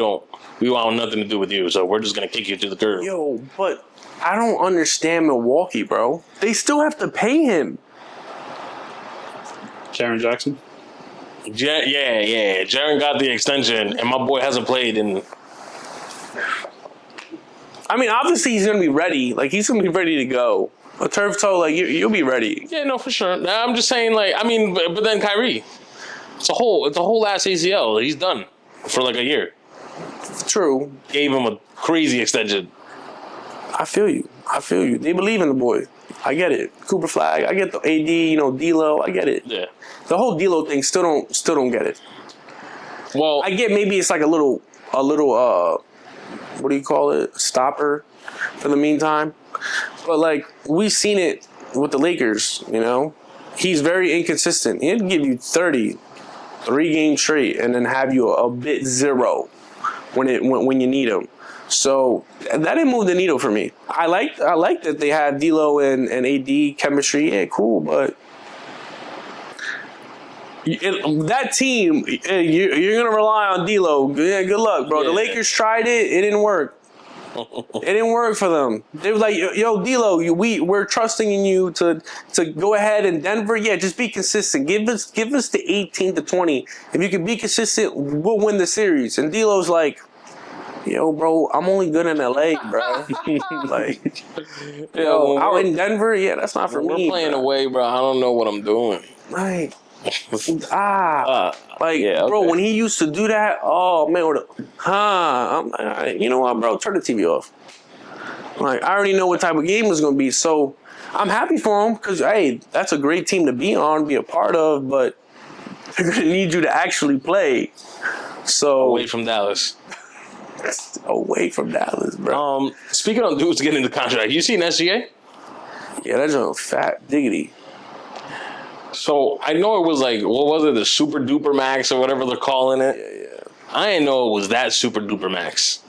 want nothing to do with you, so we're just gonna kick you to the curb. Yo, but I don't understand Milwaukee, bro. They still have to pay him. Jaren Jackson? Yeah. Jaren got the extension, and my boy hasn't played in. I mean, obviously he's gonna be ready. Like he's gonna be ready to go. A turf toe, like you'll be ready. Yeah, no, for sure. Nah, I'm just saying, like, I mean, but then Kyrie, it's a whole ass ACL. He's done for like a year. True. Gave him a crazy extension. I feel you. They believe in the boy. I get it. Cooper Flag. I get the AD. D'Lo. I get it. Yeah. The whole D'Lo thing still don't get it. Well, I get maybe it's like a little what do you call it? Stopper for the meantime. But like we've seen it with the Lakers, He's very inconsistent. He'll give you 30, 3 games straight, and then have you a bit zero when you need him. So that didn't move the needle for me. I like that they had D'Lo and AD chemistry. Yeah, cool, but that team, you're gonna rely on D'Lo. Yeah, good luck, bro. Yeah. The Lakers tried it. It didn't work. It didn't work for them. They were like, yo, D'Lo, we're trusting in you to go ahead in Denver. Yeah, just be consistent. Give us the 18 to 20. If you can be consistent, we'll win the series. And D'Lo's like, yo, bro, I'm only good in LA, bro. Like, out in Denver, yeah, that's not for me. We're playing away, bro. I don't know what I'm doing. Like, Yeah, bro, okay. when he used to do that, oh man, I'm like, you know what, bro, turn the TV off. Like, I already know what type of game it's gonna be, so I'm happy for him because hey, that's a great team to be on, be a part of, but they're gonna need you to actually play. So Away from Dallas. away from Dallas, bro. Speaking of dudes getting the contract, you seen SGA? Yeah, that's a fat diggity. So I know it was like, what was it, the Super Duper Max or whatever they're calling it? Yeah. I didn't know it was that Super Duper Max.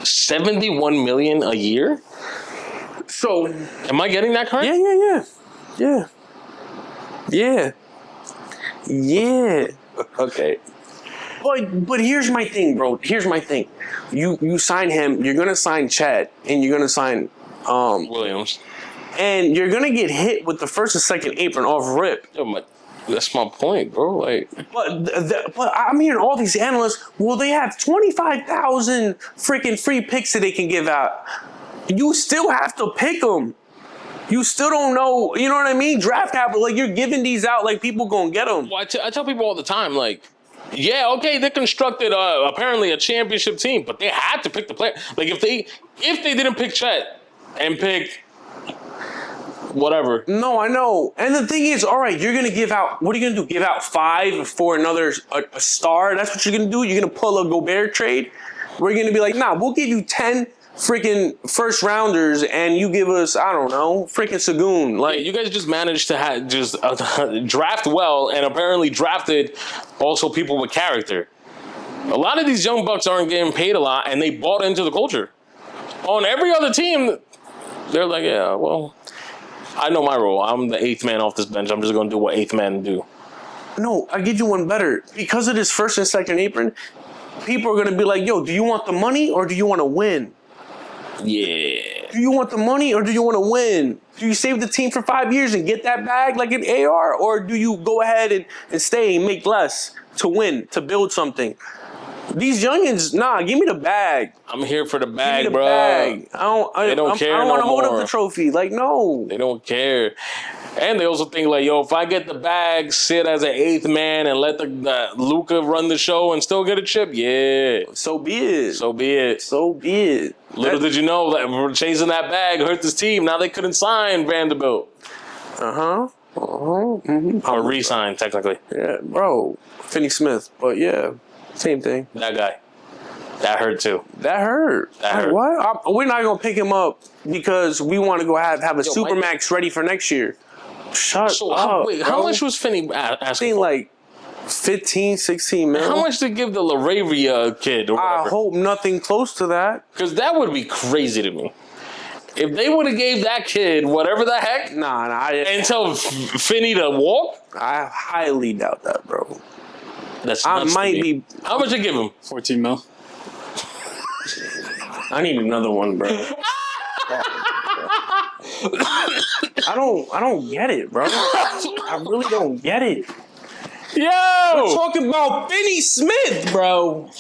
71 million a year? So Am I getting that correct? Yeah. Okay. But here's my thing, bro. Here's my thing. You sign him, you're gonna sign Chet, and you're gonna sign Williams. and you're gonna get hit with the first and second apron off rip. Yo, that's my point, bro. Like, But I'm hearing all these analysts. Well, they have 25,000 freaking free picks that they can give out. You still have to pick them. You still don't know. You know what I mean? Draft capital. Like you're giving these out. Like people gonna get them. well, I tell people all the time, like, yeah, okay, they constructed apparently a championship team, but they had to pick the player. Like, if they didn't pick Chet and pick whatever. No, I know. And the thing is, all right, you're gonna give out. What are you gonna do? Give out 5 for a star? That's what you're gonna do. You're gonna pull a Gobert trade. We're gonna be like, nah, we'll give you 10 freaking first rounders, and you give us, I don't know, freaking Sagoon. Like, You guys just managed to draft well, and apparently drafted also people with character. A lot of these young bucks aren't getting paid a lot, and they bought into the culture. On every other team, they're like, yeah, well, I know my role. I'm the 8th man off this bench. I'm just going to do what 8th man do. no, I give you one better. Because of this first and second apron, people are gonna be like, yo, do you want the money or do you want to win? Yeah. Do you want the money or do you want to win? Do you save the team for 5 years and get that bag like an AR? Or do you go ahead and stay and make less to win, to build something? These youngins, nah, give me the bag. I'm here for the Give bag, me the bro. bag. I don't care want to no hold up more. the trophy. Like, no. They don't care. And they also think like, yo, if I get the bag, sit as an 8th man and let the Luka run the show and still get a chip, yeah. So be it. So be it. So be it. Little did you know that chasing that bag hurt this team. Now they couldn't sign Vanderbilt. Mm-hmm. Or re-sign, technically. Yeah, bro. Finney Smith. But yeah, same thing. That guy. That hurt too. That hurt. That Like, hurt. what? We're not going to pick him up because we want to go have a Supermax ready for next year. Shut So up. how bro. much was Finney I asking think for? like 15, 16 mil. How much to give the Laravia kid or I whatever? hope nothing close to that. Because that would be crazy to me. If they would have gave that kid whatever the heck Nah, and tell Finney to walk, I highly doubt that, bro. that's I nuts to might me. be. How much you give him? 14 mil. I need another one, bro. I don't get it, bro. I really don't get it. Yo! Talking about Finney Smith, bro.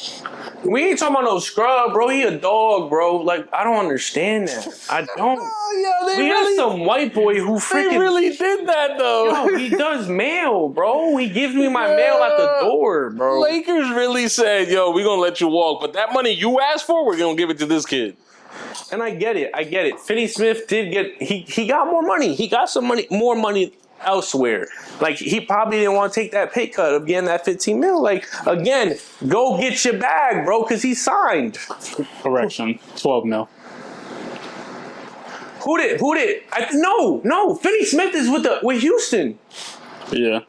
We ain't talking about no scrub, bro. He a dog, bro. Like, I don't understand that. I don't. Oh, yo, they We got really, some white boy who they freaking. really did that, though. Yo, he does mail, bro. He gives me my mail at the door, bro. Lakers really said, yo, we're going to let you walk, but that money you asked for, we're going to give it to this kid. And I get it. Finney Smith did get he got more money. He got some money, more money elsewhere. Like, he probably didn't want to take that pay cut of getting that 15 mil. Like, again, go get your bag, bro, because he signed. Correction, 12 mil. Who did? No. Finney Smith is with Houston. Yeah.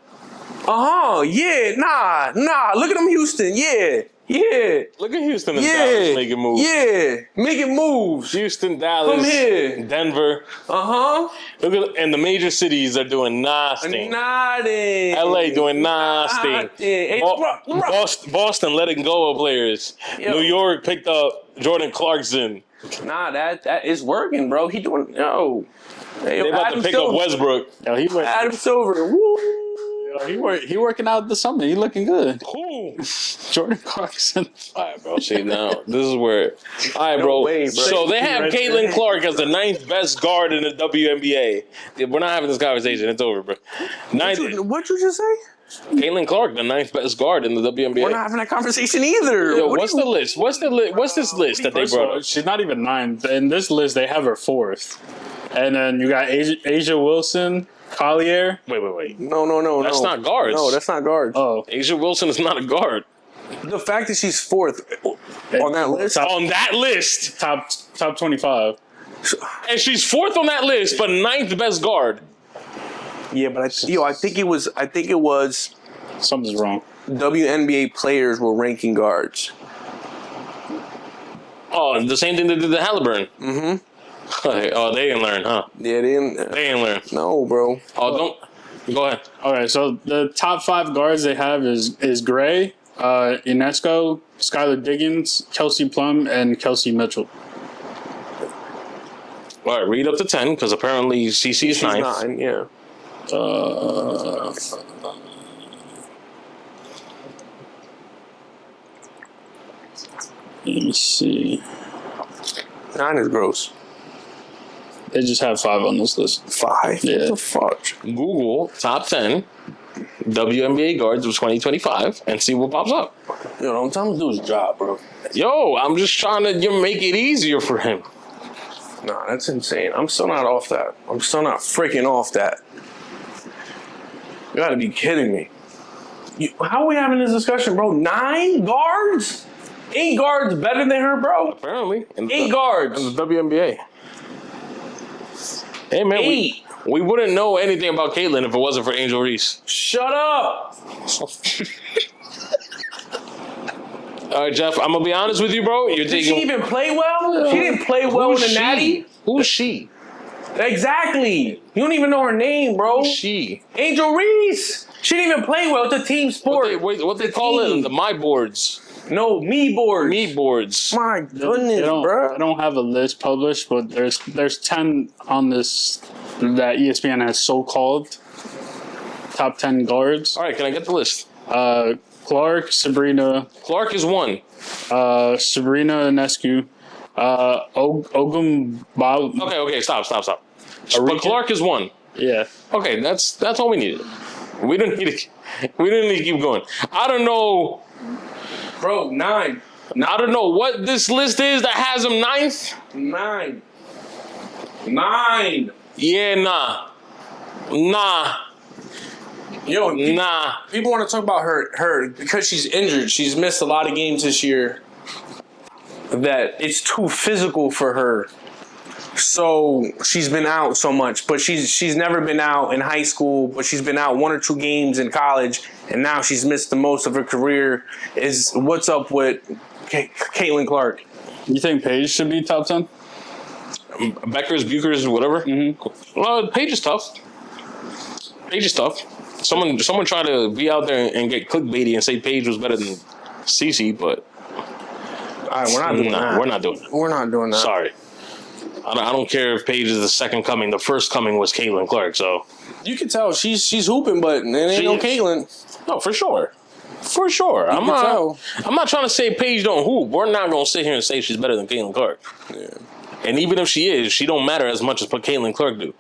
Yeah. Nah. Look at him, Houston. Yeah. Look at Houston and Dallas making moves. Yeah. Making moves. Houston, Dallas, Come here. Denver. Look at, and the major cities are doing nothing. Nothing. LA doing nothing. Hey, Boston letting go of players. Yo. New York picked up Jordan Clarkson. Nah, that is working, bro. He doing Hey, They about Adam to pick Silver. up Westbrook. Yo, Adam Silver. Woo. he working out this summer. He looking good. Cool. Jordan Clarkson. All right, bro. See, now, this is where... All right, No bro. way, bro. So they have Caitlin Clark as the 9th best guard in the WNBA. We're not having this conversation. It's over, bro. What'd you just say? Caitlin Clark, the 9th best guard in the WNBA. We're not having that conversation either. Yo, what's the list? What's this list that they First of brought all, up? she's not even 9th. In this list, they have her 4th. And then you got Asia Wilson, Collier. Wait. No. That's not guards. No, that's not guards. Oh, Asia Wilson is not a guard. The fact that she's 4th on that list. On that list. top 25. And she's 4th on that list, but 9th best guard. Yeah, but I think it was Something's wrong. WNBA players were ranking guards. Oh, the same thing they did to Halliburton. Mm-hmm. Oh, they didn't learn, huh? Yeah, they didn't. They didn't learn. No, bro. Oh, don't. Go ahead. Okay, so the top 5 guards they have is Gray, Ionesco, Skylar Diggins, Kelsey Plum, and Kelsey Mitchell. All right, read up to 10, because apparently CC is She's 9th. 9, yeah. Let me see. 9 is gross. They just have 5 on this list. 5? Yeah. What the fuck? Google top 10 WNBA guards of 2025 and see what pops up. Yo, don't tell him to do his job, bro. Yo, I'm just trying to make it easier for him. Nah, that's insane. I'm still not off that. I'm still not freaking off that. You gotta be kidding me. How are we having this discussion, bro? 9 guards? 8 guards better than her, bro? Apparently. In 8 guards. In the WNBA. Hey, man, 8. we wouldn't know anything about Caitlin if it wasn't for Angel Reese. Shut up. All right, Jeff, I'm going to be honest with you, bro. You're Did she taking... even play well? She didn't play well in the Natty. Who's she? Exactly. You don't even know her name, bro. She. Angel Reese. She didn't even play well. It's a team sport. What they call it? The My Boards. No, me boards. Me Boards. My goodness, I bro. don't have a list published, but there's 10 on this that ESPN has so-called top 10 guards. All right, can I get the list? Clark, Sabrina, Clark is 1. Sabrina Ionescu, Ogum Bao. Okay, stop. But Clark is 1. Yeah. Okay, that's all we needed. We didn't need to keep going. I don't know. Bro, 9. I don't know what this list is that has him 9th. 9. Yeah, nah. Yo, Nah. people want to talk about her because she's injured. She's missed a lot of games this year. That it's too physical for her. So she's been out so much, but she's never been out in high school, but she's been out 1 or 2 games in college, and now she's missed the most of her career. Is what's up with Caitlin Clark? You think Paige should be top 10? Buchers, whatever. Mm-hmm. Well, Paige is tough. Someone tried to be out there and get clickbaity and say Paige was better than Cece, but All right, we're not doing that. We're not doing that. We're not doing that. Sorry. I don't care if Paige is the second coming. The first coming was Caitlin Clark, so You can tell she's hooping, but it ain't no Caitlin. No, for sure. For sure. I'm not trying to say Paige don't hoop. We're not going to sit here and say she's better than Caitlin Clark. Yeah. And even if she is, she don't matter as much as what Caitlin Clark do.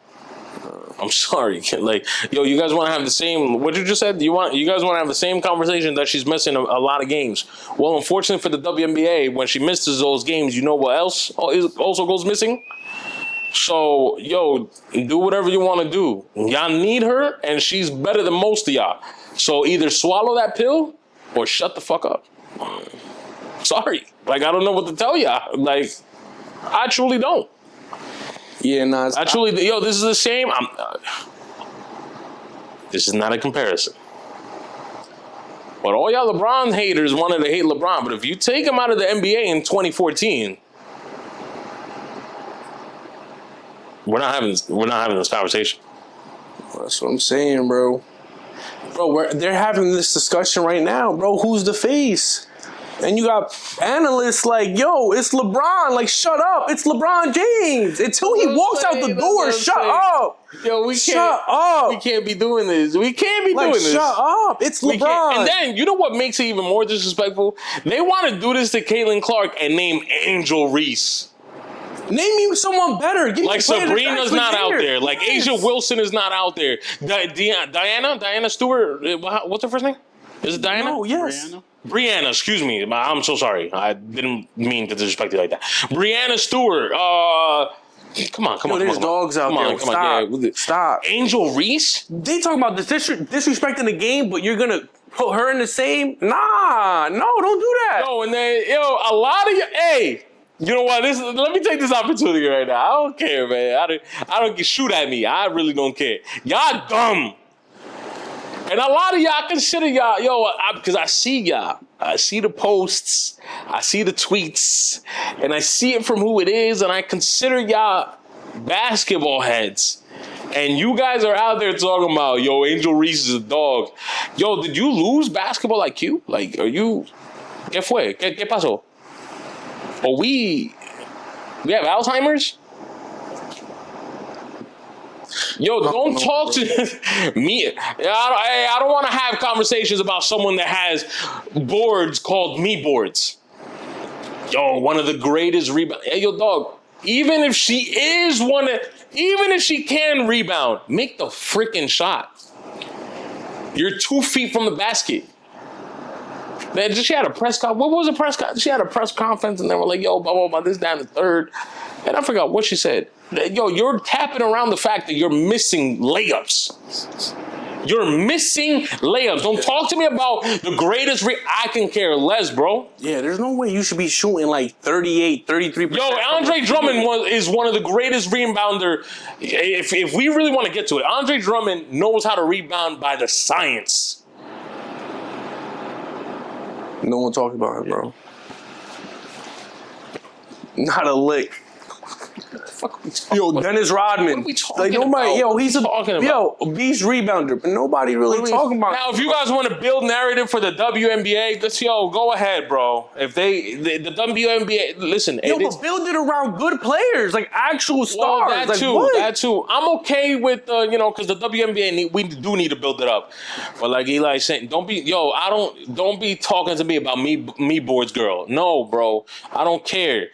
I'm sorry. Like, yo, you guys want to have the same, what you just said? You guys want to have the same conversation that she's missing a lot of games. Well, unfortunately for the WNBA, when she misses those games, you know what else also goes missing? So, yo, do whatever you want to do. Y'all need her, and she's better than most of y'all. So either swallow that pill or shut the fuck up. Sorry. Like, I don't know what to tell y'all. Like, I truly don't. Yeah, nah. Yo, this is the same. This is not a comparison. But all y'all LeBron haters wanted to hate LeBron. But if you take him out of the NBA in 2014, we're not having this conversation. That's what I'm saying, bro. Bro, they're having this discussion right now, bro. Who's the face? And you got analysts like, yo, it's LeBron. Like, shut up. It's LeBron James. Until he walks out the door, shut up. Yo, shut up. We can't be doing this. We can't be doing this. Shut up. It's LeBron. And then, you know what makes it even more disrespectful? They want to do this to Caitlin Clark and name Angel Reese. Name me someone better. Like Sabrina's not out there. Like Asia Wilson is not out there. Diana Stewart. What's her first name? Is it Diana? Oh, yes. Brianna, excuse me. I'm so sorry. I didn't mean to disrespect you like that. Brianna Stewart. Come on. There's dogs out there. Stop. Yeah. Stop. Angel Reese? They talking about disrespecting the game, but you're gonna put her in the same? Nah, no, don't do that. No, and then a lot of you. Hey, you know what? Let me take this opportunity right now. I don't care, man. I don't shoot at me. I really don't care. Y'all dumb. And a lot of y'all consider y'all, because I see y'all. I see the posts, I see the tweets, and I see it from who it is, and I consider y'all basketball heads. And you guys are out there talking about, yo, Angel Reese is a dog. Yo, did you lose basketball IQ? Like, are you... ¿Qué fue? ¿Qué pasó? Or we have Alzheimer's? Yo, don't talk to me. I don't want to have conversations about someone that has boards called me boards. Yo, one of the greatest rebound. Hey, yo, dog. Even if she can rebound, make the freaking shot. You're 2 feet from the basket. Man, she had a press conference. What was a press conference? She had a press conference, and they were like, yo, blah, blah, blah, this down the third. And I forgot what she said. Yo, you're tapping around the fact that you're missing layups. You're missing layups. Don't talk to me about the greatest. I can care less, bro. Yeah, there's no way you should be shooting like 38, 33%. Yo, Andre Drummond is one of the greatest rebounder. If we really want to get to it, Andre Drummond knows how to rebound by the science. No one talks about it, bro. Not a lick. Yo, Dennis Rodman. What are we talking nobody, about? he's a beast rebounder, but nobody really talking about. Now, if you guys want to build narrative for the WNBA, go ahead, bro. If the WNBA, listen, but build it around good players, like actual stars. That too. I'm okay with because the WNBA we do need to build it up. But like Eli saying, don't be talking to me about me boards, girl. No, bro, I don't care.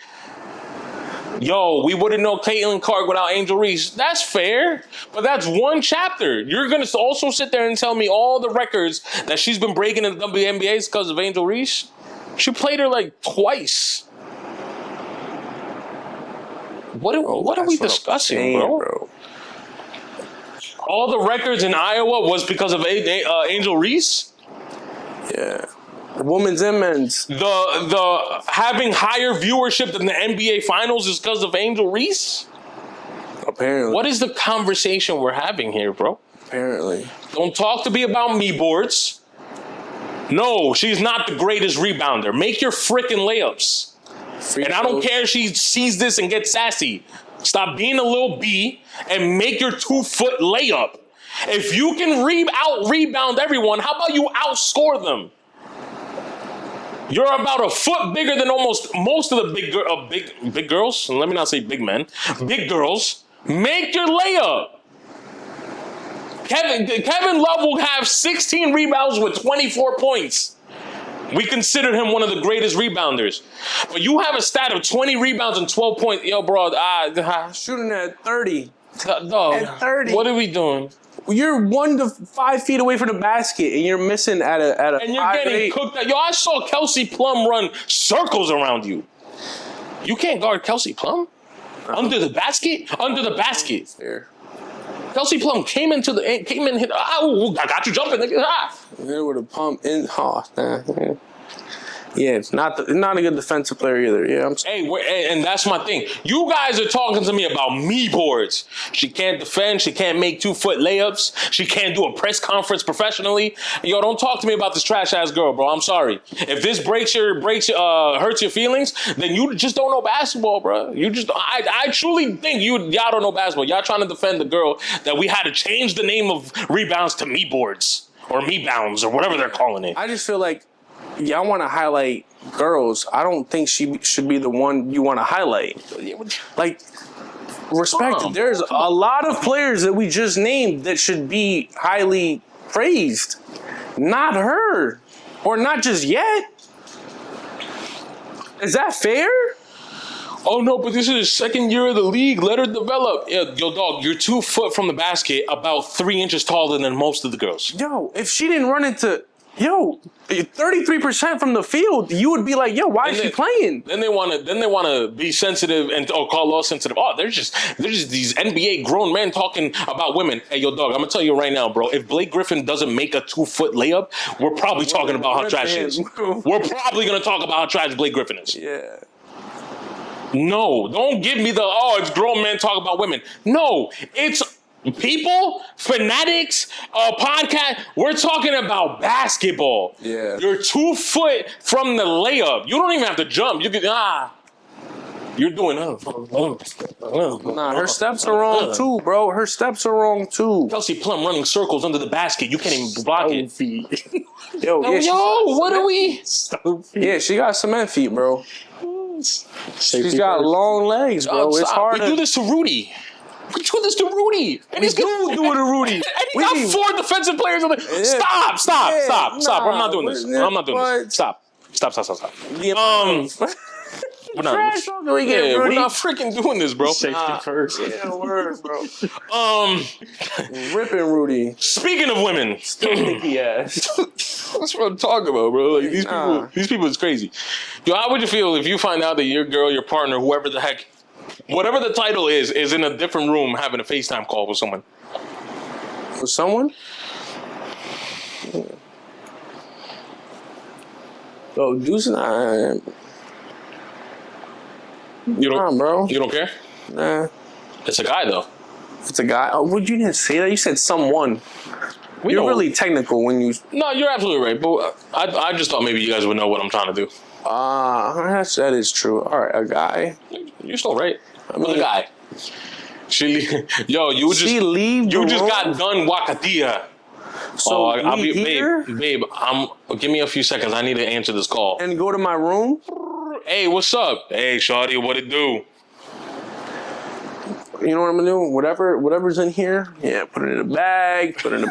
Yo, we wouldn't know Caitlin Clark without Angel Reese. That's fair, but that's one chapter. You're going to also sit there and tell me all the records that she's been breaking in the WNBA is because of Angel Reese? She played her like twice. What are we discussing, bro? All the records in Iowa was because of Angel Reese? Yeah. Women's and men's. The having higher viewership than the NBA Finals is because of Angel Reese? Apparently. What is the conversation we're having here, bro? Apparently. Don't talk to me about me boards. No, she's not the greatest rebounder. Make your freaking layups. And I don't care if she sees this and gets sassy. Stop being a little B and make your 2-foot layup. If you can rebound everyone, how about you outscore them? You're about a foot bigger than most of the big girls. Let me not say big men. Big girls. Make your layup. Kevin Love will have 16 rebounds with 24 points. We considered him one of the greatest rebounders. But you have a stat of 20 rebounds and 12 points. Yo, bro, Shooting at 30. dog, At 30. what are we doing? You're 1 to 5 feet away from the basket, and you're missing at a And you're getting 5'8". cooked out. Yo, I saw Kelsey Plum run circles around you. You can't guard Kelsey Plum? Under the basket? Under the basket. There. Kelsey Plum came in, hit. I got you jumping. There with a pump in. Oh, nah. Yeah, it's not a good defensive player either. Yeah, I'm Hey, and that's my thing. You guys are talking to me about me boards. She can't defend. She can't make 2-foot layups. She can't do a press conference professionally. Yo, don't talk to me about this trash ass girl, bro. I'm sorry. If this hurts your feelings, then you just don't know basketball, bro. I truly think y'all don't know basketball. Y'all trying to defend the girl that we had to change the name of rebounds to me boards or me bounds or whatever they're calling it. I just feel like y'all want to highlight girls. I don't think she should be the one you want to highlight. Like, respect. There's a lot of players that we just named that should be highly praised. Not her. Or not just yet. Is that fair? Oh no, but this is his second year of the league. Let her develop. Yo, dog, you're 2 foot from the basket, about 3 inches taller than most of the girls. Yo, if she didn't run into 33% from the field, you would be like, yo, why is she playing? Then they want to be sensitive and call us sensitive. Oh, they're just these NBA grown men talking about women. Hey, yo, dog, I'm gonna tell you right now, bro. If Blake Griffin doesn't make a 2-foot layup, we're probably talking about how trash he is. We're probably gonna talk about how trash Blake Griffin is. Yeah. No, don't give me it's grown men talk about women. No, it's people, fanatics, podcast. We're talking about basketball. Yeah. You're 2 foot from the layup. You don't even have to jump. You can you're doing Nah, her steps are wrong too, bro. Her steps are wrong too. Kelsey Plum running circles under the basket. You can't even block it. Yo, What are we? Yeah, she got cement feet, bro. She's got long legs, bro. It's hard. We do this to Rudy. We do this to Rudy. And he's do it to Rudy. And he got 4 defensive players on the. Stop. I'm not doing this. I'm not doing this. Stop. We're not. We're not freaking doing this, bro. Safety first. Yeah, word, bro. Ripping Rudy. Speaking of women, Sticky ass. that's what I'm talking about, bro. Like these people is crazy. Yo, how would you feel if you find out that your girl, your partner, whoever the heck, whatever the title is in a different room having a FaceTime call with someone? With someone? Yo, Deuce and I. You don't, bro. You don't care? Nah. It's a guy though. It's a guy. Oh, you didn't say that. You said someone. You're really technical when you. No, you're absolutely right. But I just thought maybe you guys would know what I'm trying to do. That is true. All right, a guy. You're still right. I'm a guy. You just got done Wakatia. So I'll be here? babe. Give me a few seconds. I need to answer this call. And go to my room. Hey, what's up? Hey, shawty, what it do? You know what I'm gonna do? Whatever's in here, yeah, put it in a bag. Done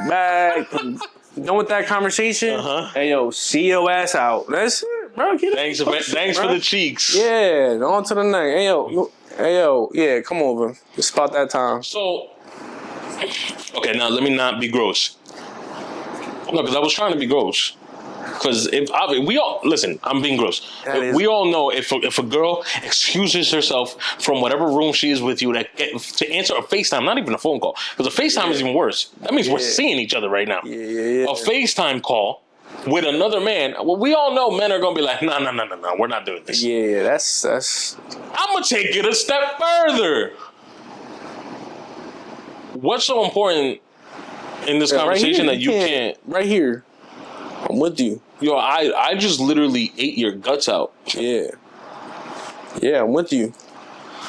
with that conversation. Hey, yo, see your ass out. That's it, bro. Thanks for the cheeks. Yeah, on to the next. Hey, yo, yeah, come over. It's about that time. So, okay, now let me not be gross. No, because I was trying to be gross. Because I'm being gross. We all know if a girl excuses herself from whatever room she is with you to answer a FaceTime, not even a phone call, because a FaceTime is even worse. That means we're seeing each other right now. Yeah. A FaceTime call with another man. Well, we all know men are gonna be like, no, we're not doing this. Yeah, that's. I'm gonna take it a step further. What's so important in this conversation that you can't? Right here. I'm with you. Yo, I just literally ate your guts out. Yeah, I'm with you.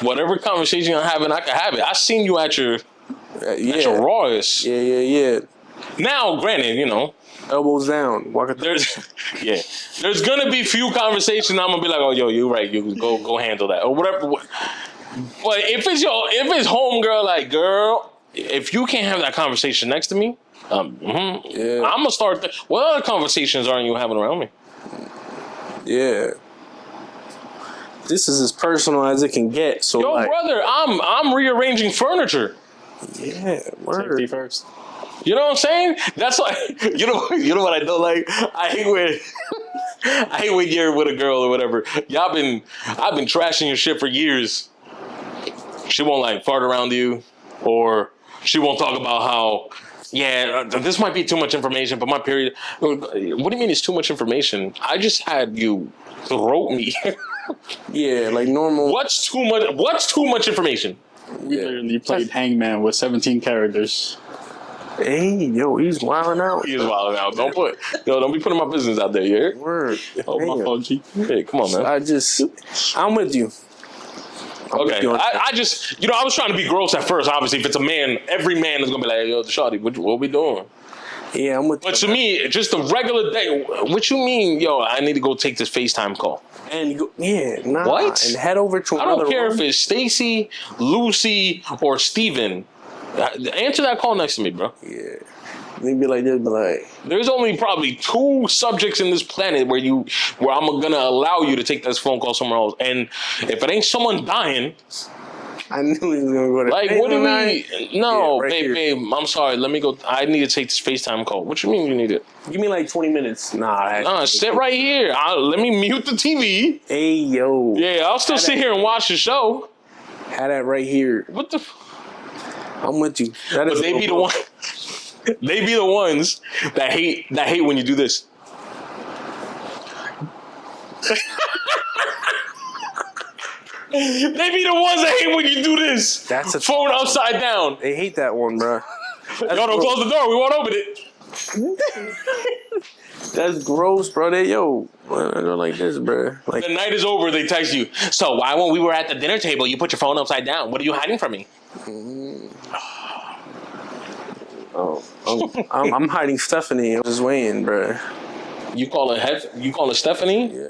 Whatever conversation I'm having, I can have it. I seen you at your rawest. Yeah. Now, granted, elbows down. There's gonna be few conversations I'm gonna be like, oh, yo, you right, you go handle that or whatever. But if it's homegirl, like, girl, if you can't have that conversation next to me, I'm gonna start. What other conversations aren't you having around me? Yeah. This is as personal as it can get. So, Yo, like, brother, I'm rearranging furniture. yeah, word. Safety first. You know what I'm saying? That's why. You know what I don't like. I hate when you're with a girl or whatever. I've been trashing your shit for years. She won't like fart around you, or she won't talk about how. Yeah, this might be too much information, but my period. What do you mean it's too much information? I just had you throat me. Yeah, like normal. What's too much? What's too much information? We literally played Hangman with 17 characters. Hey, yo, he's wilding out. He is wilding out. Don't be putting my business out there. You hear? Word. Oh, my Damn. fault, G. Hey, come on, man. I'm with you. Okay, I just, I was trying to be gross at first. Obviously, if it's a man, every man is gonna be like, "Yo, shawty, what we doing?" Yeah, I'm with you. But to me, just a regular day. What you mean, yo? I need to go take this FaceTime call. And you go, yeah, nah. What? And head over to I another don't care room. if it's Stacy, Lucy, or Steven. Answer that call next to me, bro. Yeah. They'd be like this, be like, There's only probably 2 subjects in this planet where I'm gonna allow you to take this phone call somewhere else. And if it ain't someone dying, I knew he was gonna go to like, what do we? No, Yeah, right here. babe, I'm sorry. Let me go. I need to take this FaceTime call. What you mean you need it? Give me like 20 minutes. Nah, Sit right here. Let me mute the TV. Hey, yo. Yeah, I'll still sit here and watch the show. Had that right here. What the? I'm with you. That But is they be the one. They be the ones that hate when you do this. They be the ones that hate when you do this. That's a phone upside down. They hate that one, bro. Yo, don't close the door. We won't open it. That's gross, bro. They go like this, bro. Like, The night is over. They text you. So why when we were at the dinner table, you put your phone upside down? What are you hiding from me? oh, I'm hiding Stephanie. I'm just waiting, bro. You call her Stephanie? Yeah.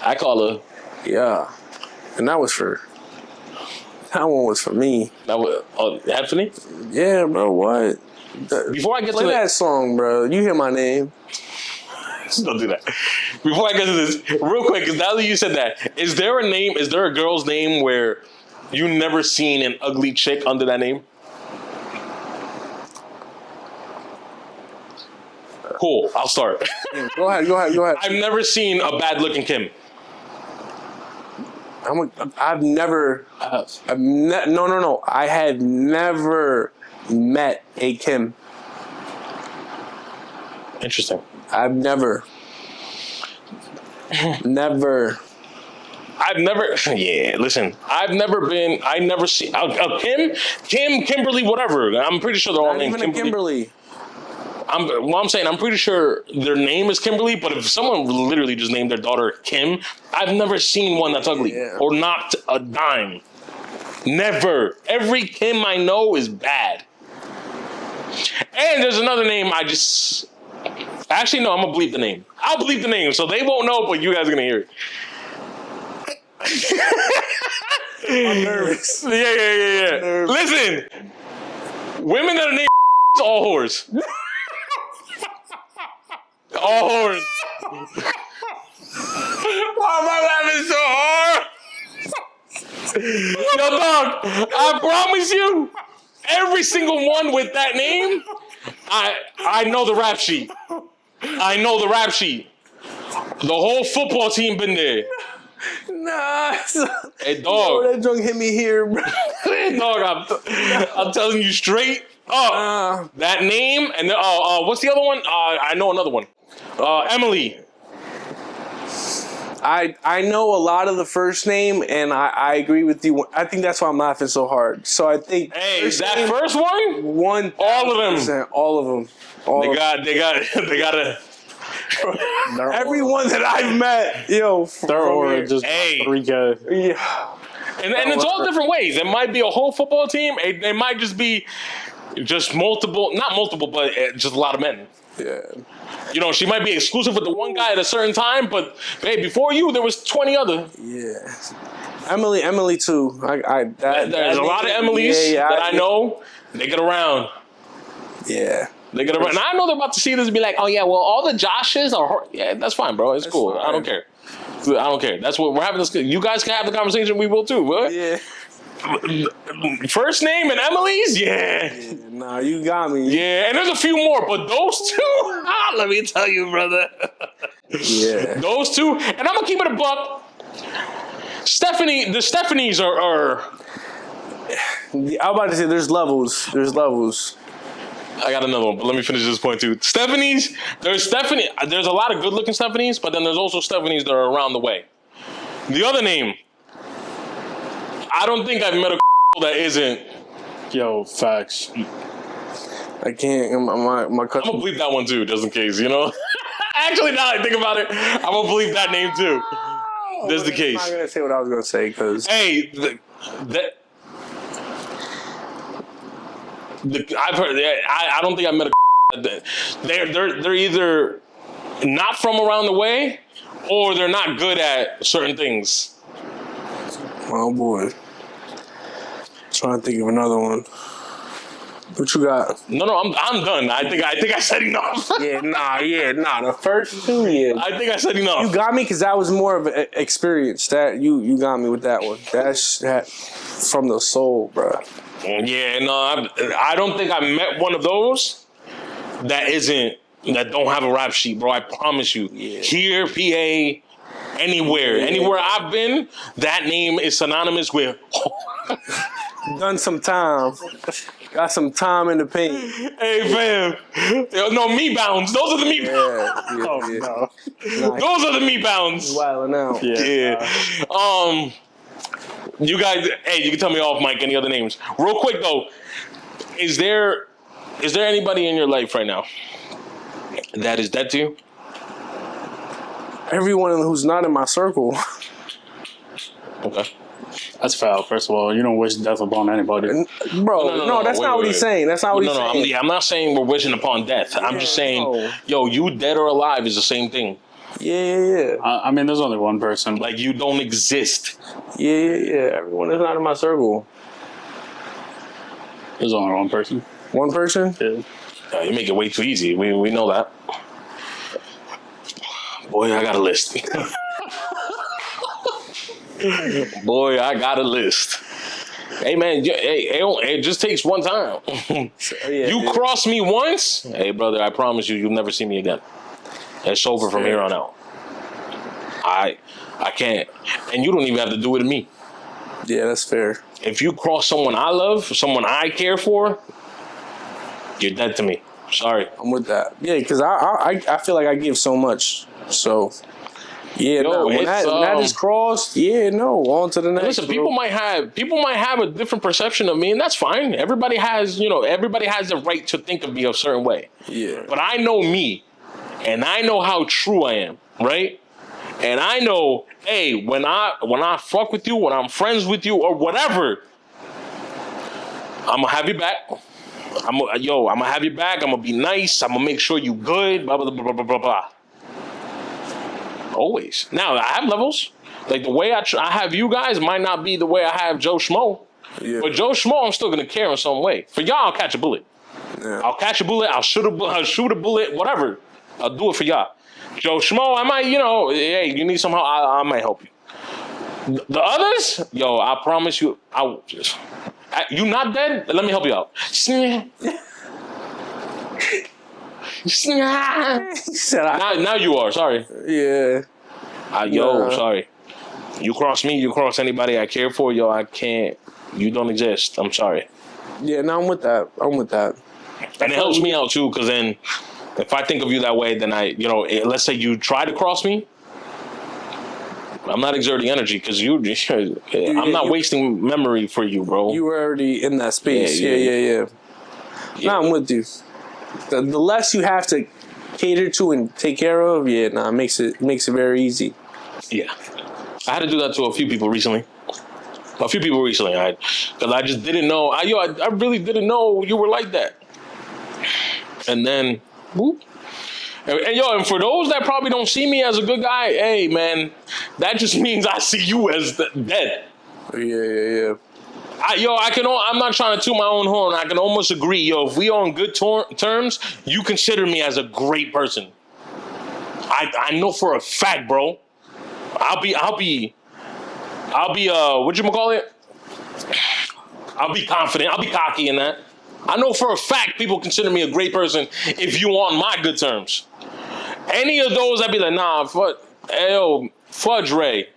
I call her. Yeah. And that one was for me. That was Stephanie. Yeah, bro. What? Before I get Play to that song, bro. You hear my name. don't do that. Before I get to this, real quick, because now that you said that, is there a girl's name where you never seen an ugly chick under that name? Cool, I'll start. Go ahead. I've never seen a bad looking Kim. I've never. No. I had never met a Kim. Interesting. I've never. Never. I've never. Yeah, listen. I never seen a Kim, Kimberly, whatever. I'm pretty sure they're all Not named even a Kimberly. Kimberly. I'm saying I'm pretty sure their name is Kimberly, but if someone literally just named their daughter Kim, I've never seen one that's ugly or not a dime. Never. Every Kim I know is bad. And there's another name actually, no, I'm gonna bleep the name. I'll bleep the name so they won't know, but you guys are gonna hear it. I'm nervous. Yeah. Listen, women that are named all whores. All whores. Why am I laughing so hard? Yo, dog, I promise you, every single one with that name, I know the rap sheet. I know the rap sheet. The whole football team been there. Nah. Hey, dog. That drunk hit me here, bro. Hey, dog, I'm telling you straight up. That name, and then, what's the other one? I know another one. Emily. I know a lot of the first name, and I agree with you. I think that's why I'm laughing so hard. So I think Hey, that first one? All of them. All of them. They got a. Everyone that I've met, yo, Their aura just Hey. yeah. 3K. And it's all different ways. It might be a whole football team. It might just be just not multiple, but just a lot of men. Yeah. You know, she might be exclusive with the one guy at a certain time, but hey, before you, there was 20 other. Yeah. Emily too. There's a lot of Emilys that I know. They get around. Yeah. They get around. And I know they're about to see this and be like, oh yeah, well all the Joshes are. Yeah, that's fine, bro. It's cool. fine. I don't care. I don't care. That's what we're having. This. You guys can have the conversation. We will too. Bro. Yeah. First name and Emily's. Yeah. Nah, you got me. Yeah, and there's a few more, but those two, let me tell you, brother. Yeah. Those two, and I'm gonna keep it a buck. Stephanie, the Stephanies are. I'm about to say there's levels. There's levels. I got another one, but let me finish this point too. Stephanies, there's a lot of good-looking Stephanies, but then there's also Stephanies that are around the way. The other name, I don't think I've met a that isn't. Yo, facts. I can't. My cousin. I'm gonna bleep that one too, just in case, you know. Actually, now that I think about it, I'm gonna bleep that name too. That's the case. I'm not gonna say what I was gonna say because Hey, I've heard. I don't think I met a. They're either not from around the way, or they're not good at certain things. oh boy, trying to think of another one. What you got? No, I'm done. I think I said enough. Yeah, nah. The first two, yeah. I think I said enough. You got me because that was more of an experience. That you got me with that one. That's that from the soul, bro. Yeah, no, I don't think I met one of those that don't have a rap sheet, bro. I promise you. Yeah. Here, PA, anywhere I've been, that name is synonymous with. Done some time. Got some time in the paint. Hey, fam. No, me bounds. Those are the me bounds. Yeah. Oh no. Nice. Those are the me bounds. Wilding out. Yeah. You guys, hey, you can tell me off mic any other names. Real quick though, is there anybody in your life right now that is dead to you? Everyone who's not in my circle. Okay. That's foul. First of all, you don't wish death upon anybody. Bro, no, that's not what he's saying. That's not what he's saying. I'm not saying we're wishing upon death. I'm just saying, no. yo, you dead or alive is the same thing. Yeah. I mean, there's only one person. Like you don't exist. Yeah. Everyone is not in my circle. There's only one person. One person? Yeah. You make it way too easy. We know that. Boy, I got a list. Boy, I got a list. Hey man, it just takes one time. You cross me once, hey brother, I promise you'll never see me again. It's over from here on out. I can't, and you don't even have to do it to me. Yeah, that's fair. If you cross someone I love, someone I care for, you're dead to me. Sorry. I'm with that. Yeah, because I feel like I give so much. So, yeah, when that is crossed, on to the next. Listen, people might have a different perception of me, and that's fine. Everybody has the right to think of me a certain way. Yeah. But I know me, and I know how true I am, right? And I know, hey, when I fuck with you, when I'm friends with you, or whatever, I'm gonna have you back. I'm gonna have you back. I'm gonna be nice. I'm gonna make sure you good. Blah blah blah blah blah blah. Always. Now I have levels. Like the way I have you guys might not be the way I have Joe Schmo. Yeah. But Joe Schmo, I'm still gonna care in some way. For y'all, I'll catch a bullet. Yeah. I'll catch a bullet. I'll shoot a bullet. Whatever. I'll do it for y'all. Joe Schmo, I might, hey, you need some help. I might help you. The others, I promise you, you not dead? Let me help you out. Now you are. Sorry. Yeah. Sorry. You cross me. You cross anybody I care for. I can't. You don't exist. I'm sorry. Yeah, no, I'm with that. And it helps me out too, because then if I think of you that way, then let's say you try to cross me. I'm not exerting energy because I'm not wasting memory for you, bro. You were already in that space. Yeah. No, I'm with you. The less you have to cater to and take care of, it makes it very easy. Yeah. I had to do that to a few people recently. Because I just didn't know. I really didn't know you were like that. And then, whoop. And for those that probably don't see me as a good guy, hey man, that just means I see you as dead. Yeah. I'm not trying to toot my own horn. I can almost agree. Yo, if we on good terms, you consider me as a great person. I know for a fact, bro. I'll be whatchamacallit? I'll be confident. I'll be cocky in that. I know for a fact people consider me a great person if you on my good terms. Any of those, I'd be like, nah, fudge Ray.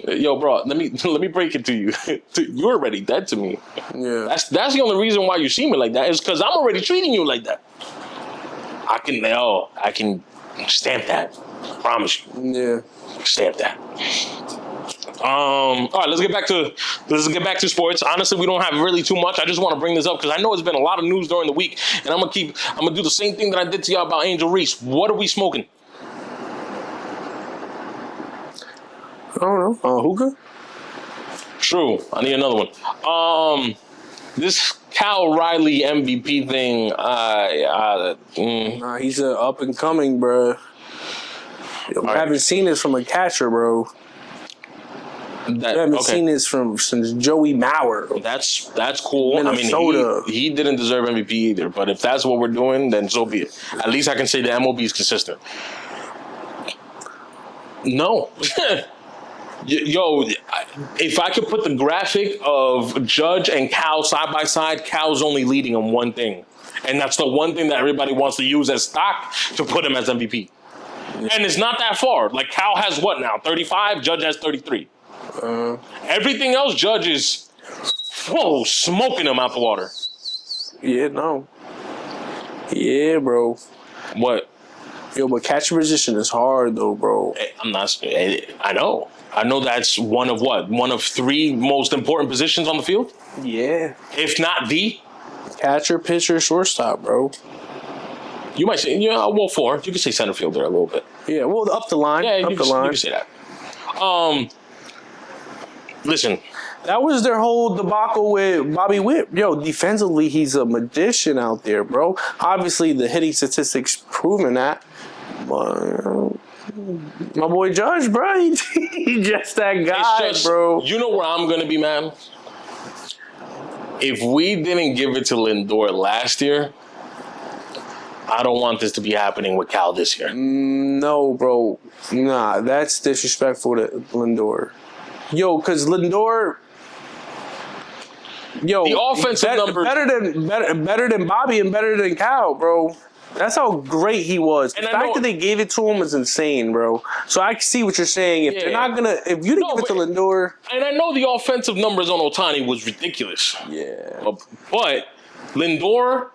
Yo, bro, let me break it to you. You're already dead to me. Yeah. That's the only reason why you see me like that is because I'm already treating you like that. I can stamp that. Promise you. Yeah. Stamp that. All right, let's get back to sports. Honestly, we don't have really too much. I just want to bring this up because I know it's been a lot of news during the week, and I'm gonna do the same thing that I did to y'all about Angel Reese. What are we smoking? I don't know. Hookah? True. I need another one. This Cal Riley MVP thing. Nah, he's a up and coming, bro. I haven't seen this from a catcher, bro. I haven't seen this since Joey Mauer. That's cool. Minnesota. I mean, he didn't deserve MVP either. But if that's what we're doing, then so be it. At least I can say the MLB is consistent. No. Yo, if I could put the graphic of Judge and Cal side by side, Cal's only leading on one thing. And that's the one thing that everybody wants to use as stock to put him as MVP. And it's not that far. Like, Cal has what now? 35? Judge has 33. Everything else, Judge is smoking him out the water. Yeah, no. Yeah, bro. What? Yo, but catcher position is hard, though, bro. I know. I know that's one of three most important positions on the field? Yeah. If not the catcher, pitcher, shortstop, bro. You might say, four. You could say center fielder a little bit. Yeah, well, up the line. Yeah, up the line. You can say that. Listen. That was their whole debacle with Bobby Witt. Yo, defensively, he's a magician out there, bro. Obviously, the hitting statistics proving that. But my boy Judge, bro, he just that guy, bro. You know where I'm going to be, man? If we didn't give it to Lindor last year, I don't want this to be happening with Cal this year. No, bro. Nah, that's disrespectful to Lindor. Yo, because Lindor... Yo, the offensive number... Better than Bobby and better than Cal, bro. That's how great he was. The fact that they gave it to him is insane, bro. So I can see what you're saying. If they're not gonna... If you didn't give it to Lindor... And I know the offensive numbers on Ohtani was ridiculous. Yeah. But Lindor...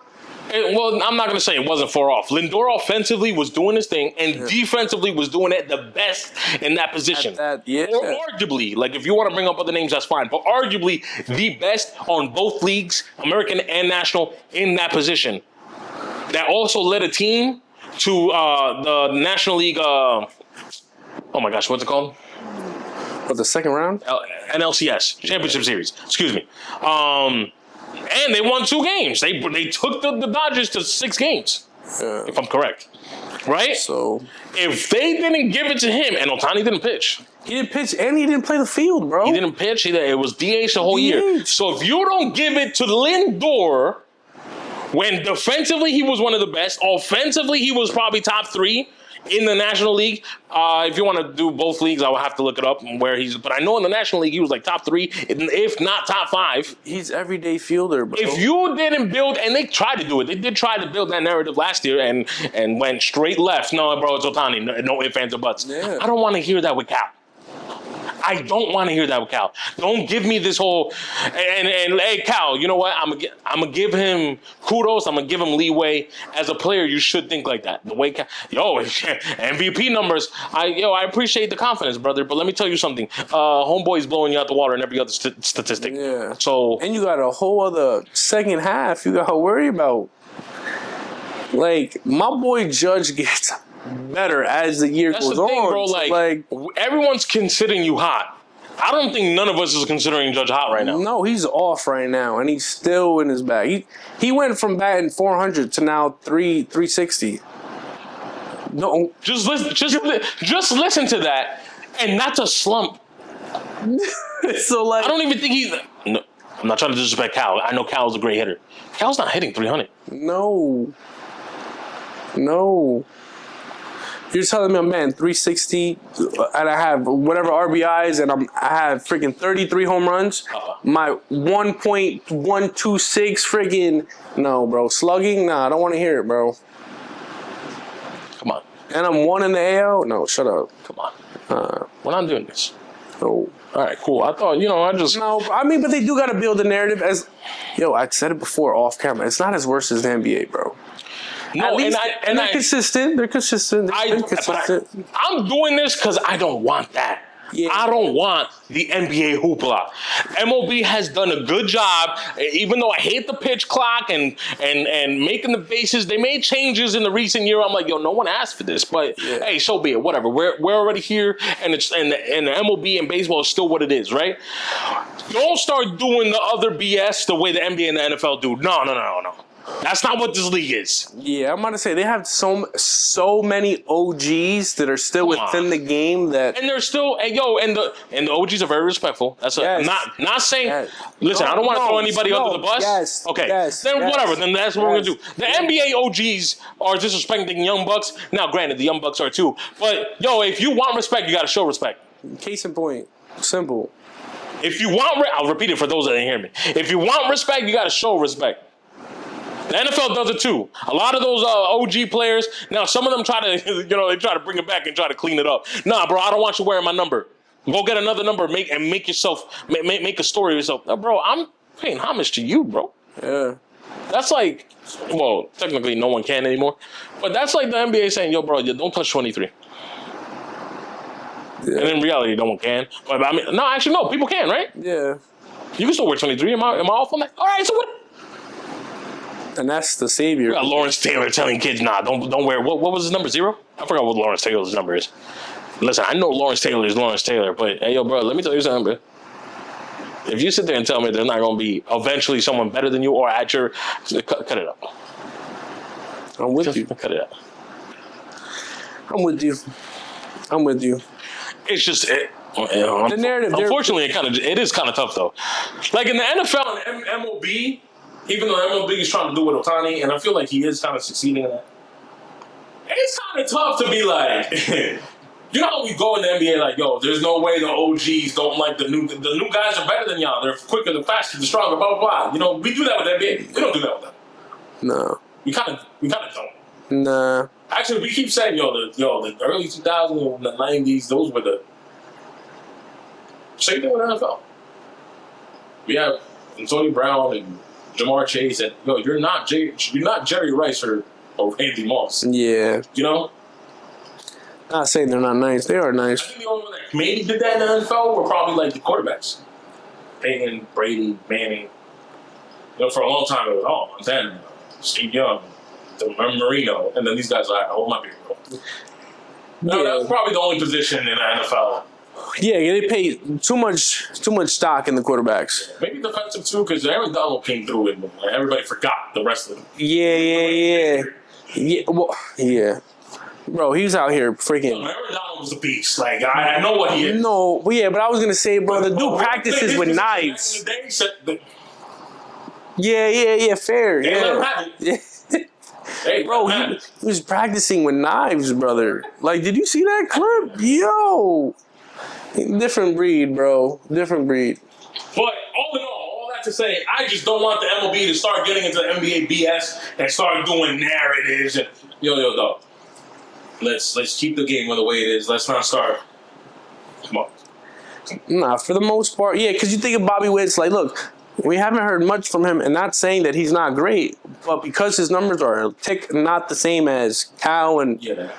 Well, I'm not going to say it wasn't far off. Lindor offensively was doing his thing, and defensively was doing it the best in that position. Or arguably, like if you want to bring up other names, that's fine. But arguably the best on both leagues, American and national, in that position. That also led a team to the National League. Oh my gosh, what's it called? What, the second round? NLCS Championship Series. Excuse me. And they won 2 games. They took the Dodgers to 6 games, if I'm correct. Right? So if they didn't give it to him, and Ohtani didn't pitch. He didn't pitch and he didn't play the field, bro. He didn't pitch either. It was DH the whole year. So if you don't give it to Lindor, when defensively he was one of the best, offensively he was probably top 3 in the National League. If you want to do both leagues, I will have to look it up where he's. But I know in the National League he was like top 3, if not top 5. He's everyday fielder, bro. If you didn't build, and they tried to do it, they did try to build that narrative last year and went straight left. No, bro, it's Ohtani. No ifs, ands, or buts. Yeah. I don't want to hear that with Cal. I don't want to hear that with Cal. Don't give me this whole and hey Cal, you know what? I'm gonna give him kudos. I'm gonna give him leeway. As a player, you should think like that. The way Cal, MVP numbers. I appreciate the confidence, brother. But let me tell you something. Homeboy's blowing you out the water in every other statistic. Yeah. So and you got a whole other second half you got to worry about. Like my boy Judge gets better as the year goes on. Bro, like everyone's considering you hot. I don't think none of us is considering Judge hot right now. No, he's off right now, and he's still in his bag. He went from batting 400 to now 360. No, just listen to that, and that's a slump. So like, I don't even think he's. I'm not trying to disrespect Cal. I know Cal's a great hitter. Cal's not hitting 300. No. You're telling me, man, 360, and I have whatever RBIs, and I have freaking 33 home runs. My 1.126 freaking no, bro. Slugging, nah, I don't want to hear it, bro. Come on. And I'm 1 in the AL. No, shut up. Come on. We're not doing this. No. All right, cool. I thought, I just... No, I mean, but they do got to build a narrative as, I said it before off camera. It's not as worse as the NBA, bro. No, At least, and they're consistent. They're consistent. I'm doing this because I don't want that. Yeah. I don't want the NBA hoopla. MLB has done a good job, even though I hate the pitch clock and making the bases. They made changes in the recent year. I'm like, no one asked for this, but hey, so be it. Whatever. We're already here, and the MLB and baseball is still what it is, right? Don't start doing the other BS the way the NBA and the NFL do. No. That's not what this league is. Yeah, I'm about to say they have so many OGs that are still within the game that, and they're still and the OGs are very respectful. That's not saying. Yes. Listen, I don't want to throw anybody under the bus. Yes. Okay. Yes. Then whatever. Then that's what we're gonna do. The Yes. NBA OGs are disrespecting Young Bucks. Now, granted, the Young Bucks are too. But if you want respect, you got to show respect. Case in point, simple. If you want, I'll repeat it for those that didn't hear me. If you want respect, you got to show respect. The NFL does it too. A lot of those OG players, now some of them try to, they try to bring it back and try to clean it up. Nah, bro, I don't want you wearing my number. Go get another number, make a story of yourself. Bro, I'm paying homage to you, bro. Yeah. That's like, well, technically no one can anymore, but that's like the NBA saying, bro, don't touch 23. Yeah. And in reality, no one can. But I mean, no, actually, no, people can, right? Yeah. You can still wear 23. Am I off on that? All right, so what? And that's the savior. We got Lawrence Taylor telling kids, don't wear. What was his number? 0? I forgot what Lawrence Taylor's number is. Listen, I know Lawrence Taylor is Lawrence Taylor, but hey, bro, let me tell you something, bro. If you sit there and tell me there's not going to be eventually someone better than you or at your, cut it up. I'm with you. Cut it out. I'm with you. It's just the narrative. Unfortunately, it is kind of tough though. Like in the NFL and MLB. Even though MLB is trying to do with Ohtani, and I feel like he is kind of succeeding in that, it's kind of tough to be like, you know how we go in the NBA like, there's no way the OGs don't like the new guys are better than y'all. They're quicker, they're faster, they're stronger, blah, blah, blah. We do that with NBA. We don't do that with them. No. We kind of don't. Nah. Actually, we keep saying, the early 2000s and the 90s, those were the same thing with the NFL. We have Antonio Brown and Jamar Chase, and you're not Jerry Rice or Randy Moss. Yeah. Not saying they're not nice. They are nice. I think the only one that maybe did that in the NFL were probably like the quarterbacks. Peyton, Brady, Manning. For a long time it was Montana, Steve Young, Marino, and then these guys are like, hold my beer, bro. No, that was probably the only position in the NFL. Yeah, they pay too much stock in the quarterbacks. Maybe defensive too, because Aaron Donald came through and everybody forgot the rest of them. Yeah. Well, yeah. Bro, he was out here freaking. Aaron Donald was a beast. Like I know what he is. No, but I was gonna say, bro, the dude practices with knives. Yeah, fair. Yeah. Hey, bro, he was practicing with knives, brother. Like, did you see that clip? Yo. Different breed, bro. Different breed. But all in all that to say, I just don't want the MLB to start getting into the NBA BS and start doing narratives and dog. Let's keep the game the way it is. Let's not start. Come on. Nah, for the most part, yeah. Because you think of Bobby Witt, it's like, look, we haven't heard much from him, and not saying that he's not great, but because his numbers are not the same as Cal and. Yeah.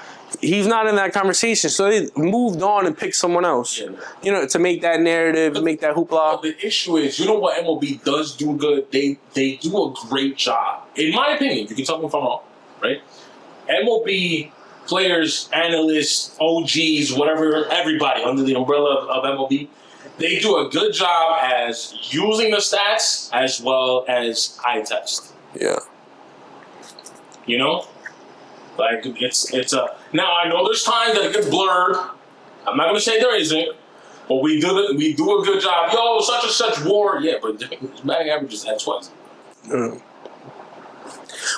He's not in that conversation, so they moved on and picked someone else. Yeah. To make that narrative, make that hoopla. The issue is, what MLB does do good? They do a great job. In my opinion, you can tell me if I'm wrong, right? MLB players, analysts, OGs, whatever, everybody under the umbrella of MLB, they do a good job as using the stats as well as eye test. Yeah. Like, it's a... Now, I know there's times that it gets blurred. I'm not going to say there isn't. But we do a good job. Yo, such and such war. Yeah, but his batting average is at twice.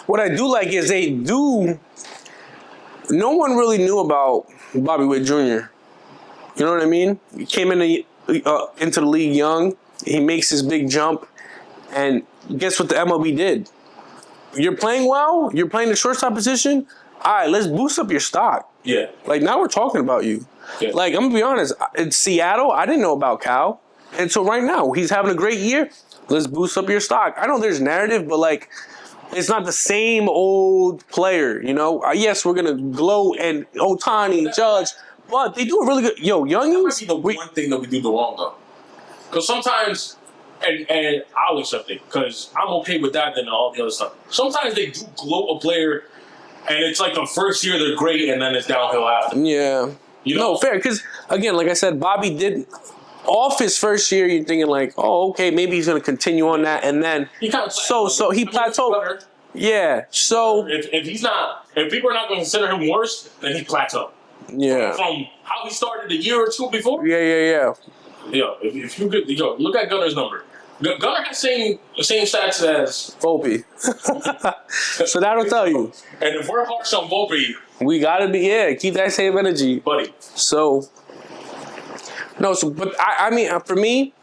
What I do like is they do. No one really knew about Bobby Witt Jr. You know what I mean? He came into the league young. He makes his big jump, and guess what the MLB did? You're playing well. You're playing the shortstop position. All right, let's boost up your stock. Yeah. Like, now we're talking about you. Yeah. Like, I'm gonna be honest. In Seattle, I didn't know about Cal, and so right now he's having a great year. Let's boost up your stock. I know there's narrative, but like, it's not the same old player, you know? Yes, we're going to glow and Ohtani, Judge, but they do a really good... Yo, That might youngins... be the one thing that we do the wrong, though. Because sometimes, and I'll accept it, because I'm okay with that than all the other stuff. Sometimes they do gloat a player, and it's like the first year they're great, and then it's downhill after. Yeah. You know? No, fair, because, again, like I said, Bobby did... Off his first year, you're thinking like, oh, okay, maybe he's going to continue on that, and then... He kind of So he plateaued. Yeah, so... If he's not... If people are not going to consider him worse, then he plateaued. Yeah. From how he started a year or two before. Yeah. Yo, if you could, look at Gunner's number. Gunner has the same stats as Volpe. So that'll tell you. And if we're harsh on Volpe, We got to be, keep that same energy. buddy. So... No, but I mean, for me,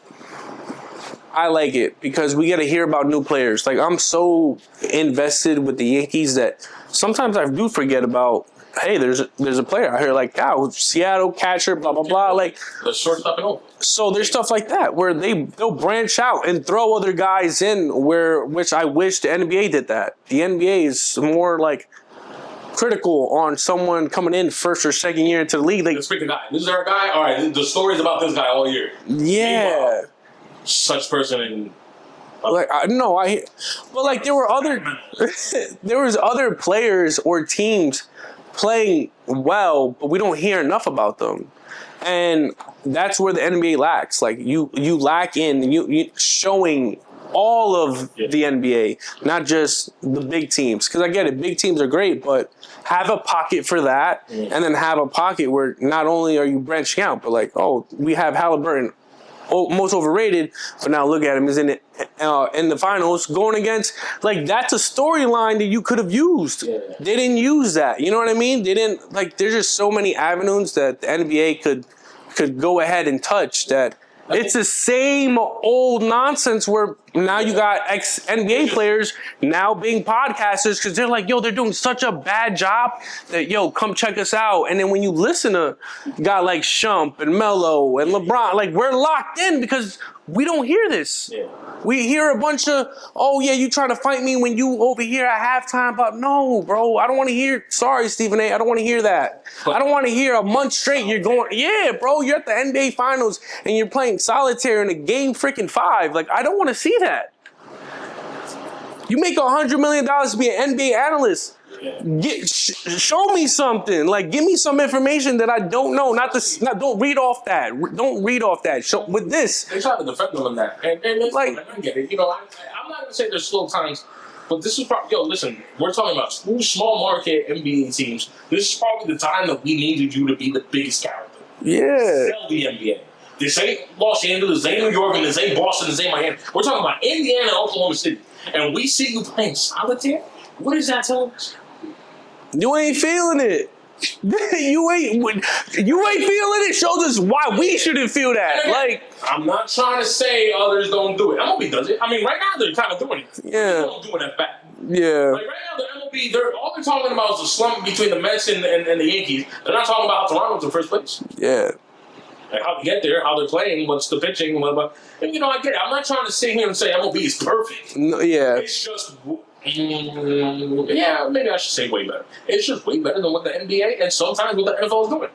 I like it because we get to hear about new players. Like, I'm so invested with the Yankees that sometimes I do forget about, hey, there's a player out here like Seattle catcher, blah, blah, blah. Like, The shortstop and all. so there's stuff like that where they'll branch out and throw other guys in which I wish the NBA did that. The NBA is more like critical on someone coming in first or second year into the league. Like, Let's pick a guy. This is our guy. All right, the story's about this guy all year. yeah. Meanwhile, such person in. Like, but like there were there was other players or teams playing well, but we don't hear enough about them, and that's where the NBA lacks. Like you lack in you showing all of the NBA, not just the big teams. Because I get it, big teams are great, but have a pocket for that, and then have a pocket where not only are you branching out, but like, oh, we have Halliburton, most overrated, but now look at him, he's in the finals going against, like, that's a storyline that you could have used. Yeah. They didn't use that. You know what I mean? They didn't, like, there's just so many avenues that the NBA could go ahead and touch that. It's the same old nonsense where now you got ex-NBA players now being podcasters because they're like, yo, they're doing such a bad job that, yo, come check us out. And then when you listen to a guy like Shump and Melo and LeBron, like, we're locked in because we don't hear this. Yeah. We hear a bunch of, oh, yeah, you trying to fight me when you over here at halftime. But no, bro, I don't want to hear, sorry, Stephen A., I don't want to hear that. I don't want to hear a month straight you're going, yeah, bro, you're at the NBA Finals and you're playing solitaire in a game freaking 5. Like, I don't want to see that. You make $100 million to be an NBA analyst. Show me something. Like, give me some information that I don't know. Don't read off that. Don't read off that. With this, They try to defend them on that. And it's Like- I get it. You know, I'm not going to say there's slow times, but this is probably, listen, we're talking about two small market NBA teams. This is probably the time that we needed you to be the biggest character. yeah. Sell the NBA. This ain't Los Angeles, this ain't New York, and this ain't Boston, this ain't Miami. We're talking about Indiana and Oklahoma City. And we see you playing solitaire? What is that telling us? You ain't feeling it. you ain't feeling it. Shows us why we shouldn't feel that. Like, I'm not trying to say others don't do it. MLB does it. I mean, right now they're kind of doing it. Yeah. They're not doing that bad. yeah, Like right now, the MLB, all they're talking about is the slump between the Mets and the Yankees. They're not talking about how Toronto's in first place. yeah. Like how they get there, how they're playing, what's the pitching, whatever. And I get it. I'm not trying to sit here and say MLB is perfect. No, yeah. It's just, yeah, maybe I should say way better. It's just way better than what the NBA and sometimes what the NFL is doing.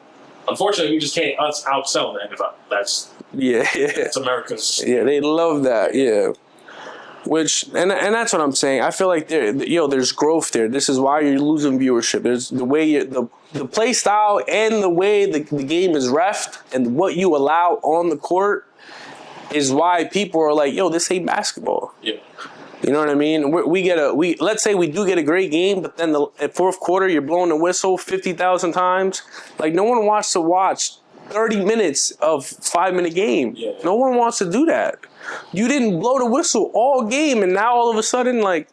Unfortunately, we just can't outsell the NFL. That's Yeah. America's. Yeah, they love that. Yeah. Which and that's what I'm saying. I feel like there's growth there. This is why you're losing viewership. There's the way the play style and the way the game is reffed and what you allow on the court is why people are like, yo, this ain't basketball. Yeah. You know what I mean? Let's say we do get a great game, but then at fourth quarter you're blowing the whistle 50,000 times. Like, no one wants to watch 30 minutes of 5-minute game. Yeah. No one wants to do that. You didn't blow the whistle all game, and now all of a sudden, like,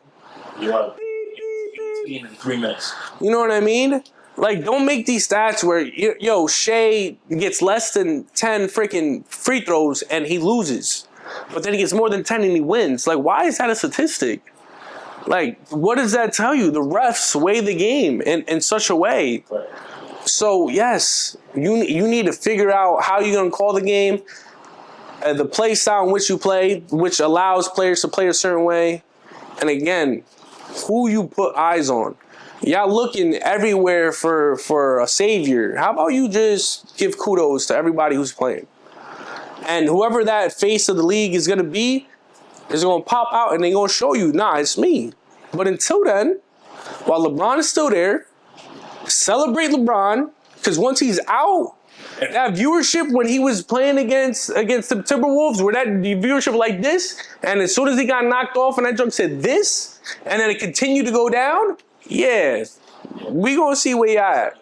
You want 18 in 3 minutes. you know what I mean? Like, don't make these stats where, yo, Shea gets less than 10 freaking free throws and he loses. But then he gets more than 10 and he wins. Like, why is that a statistic? Like, what does that tell you? The refs weigh the game in such a way. Right. So, yes, you need to figure out how you're going to call the game, the play style in which you play, which allows players to play a certain way. And again, who you put eyes on. Y'all looking everywhere for a savior. How about you just give kudos to everybody who's playing? And whoever that face of the league is going to be is going to pop out and they're going to show you, nah, it's me. But until then, while LeBron is still there, celebrate LeBron, because once he's out, that viewership when he was playing against the Timberwolves, where that viewership like this, and as soon as he got knocked off and that joke said this, and then it continued to go down, yeah, we gonna see where you at.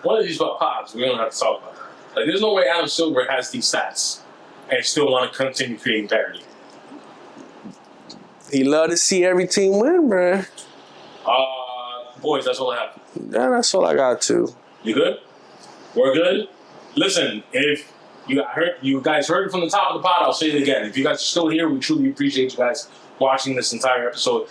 One of these pops, we don't have to talk about that. Like, there's no way Adam Silver has these stats and still want to continue creating parity. He love to see every team win, bruh. Boys, that's all I have. Yeah, that's all I got too. You good? We're good? Listen, if you guys heard it from the top of the pod, I'll say it again. If you guys are still here, we truly appreciate you guys watching this entire episode.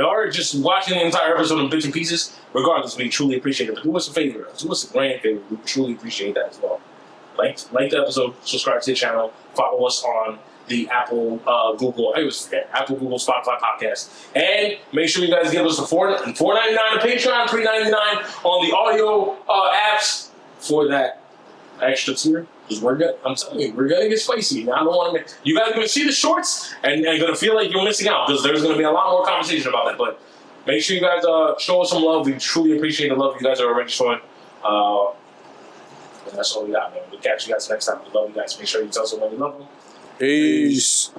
Or just watching the entire episode in bits and pieces. Regardless, we truly appreciate it. But do us a favor. Do us a grand favor. We truly appreciate that as well. Like the episode, subscribe to the channel, follow us on the Apple, Google, Apple, Google, Spotify podcast. And make sure you guys give us the $4.99 on Patreon, $3.99 on the audio apps for that extra tier. Because I'm telling you, we're gonna get spicy. I don't want to. You guys are gonna see the shorts and gonna feel like you're missing out because there's gonna be a lot more conversation about that. But make sure you guys show us some love. We truly appreciate the love you guys are already showing. And that's all we got, man. We'll catch you guys next time. We love you guys. Make sure you tell someone you love them. Peace.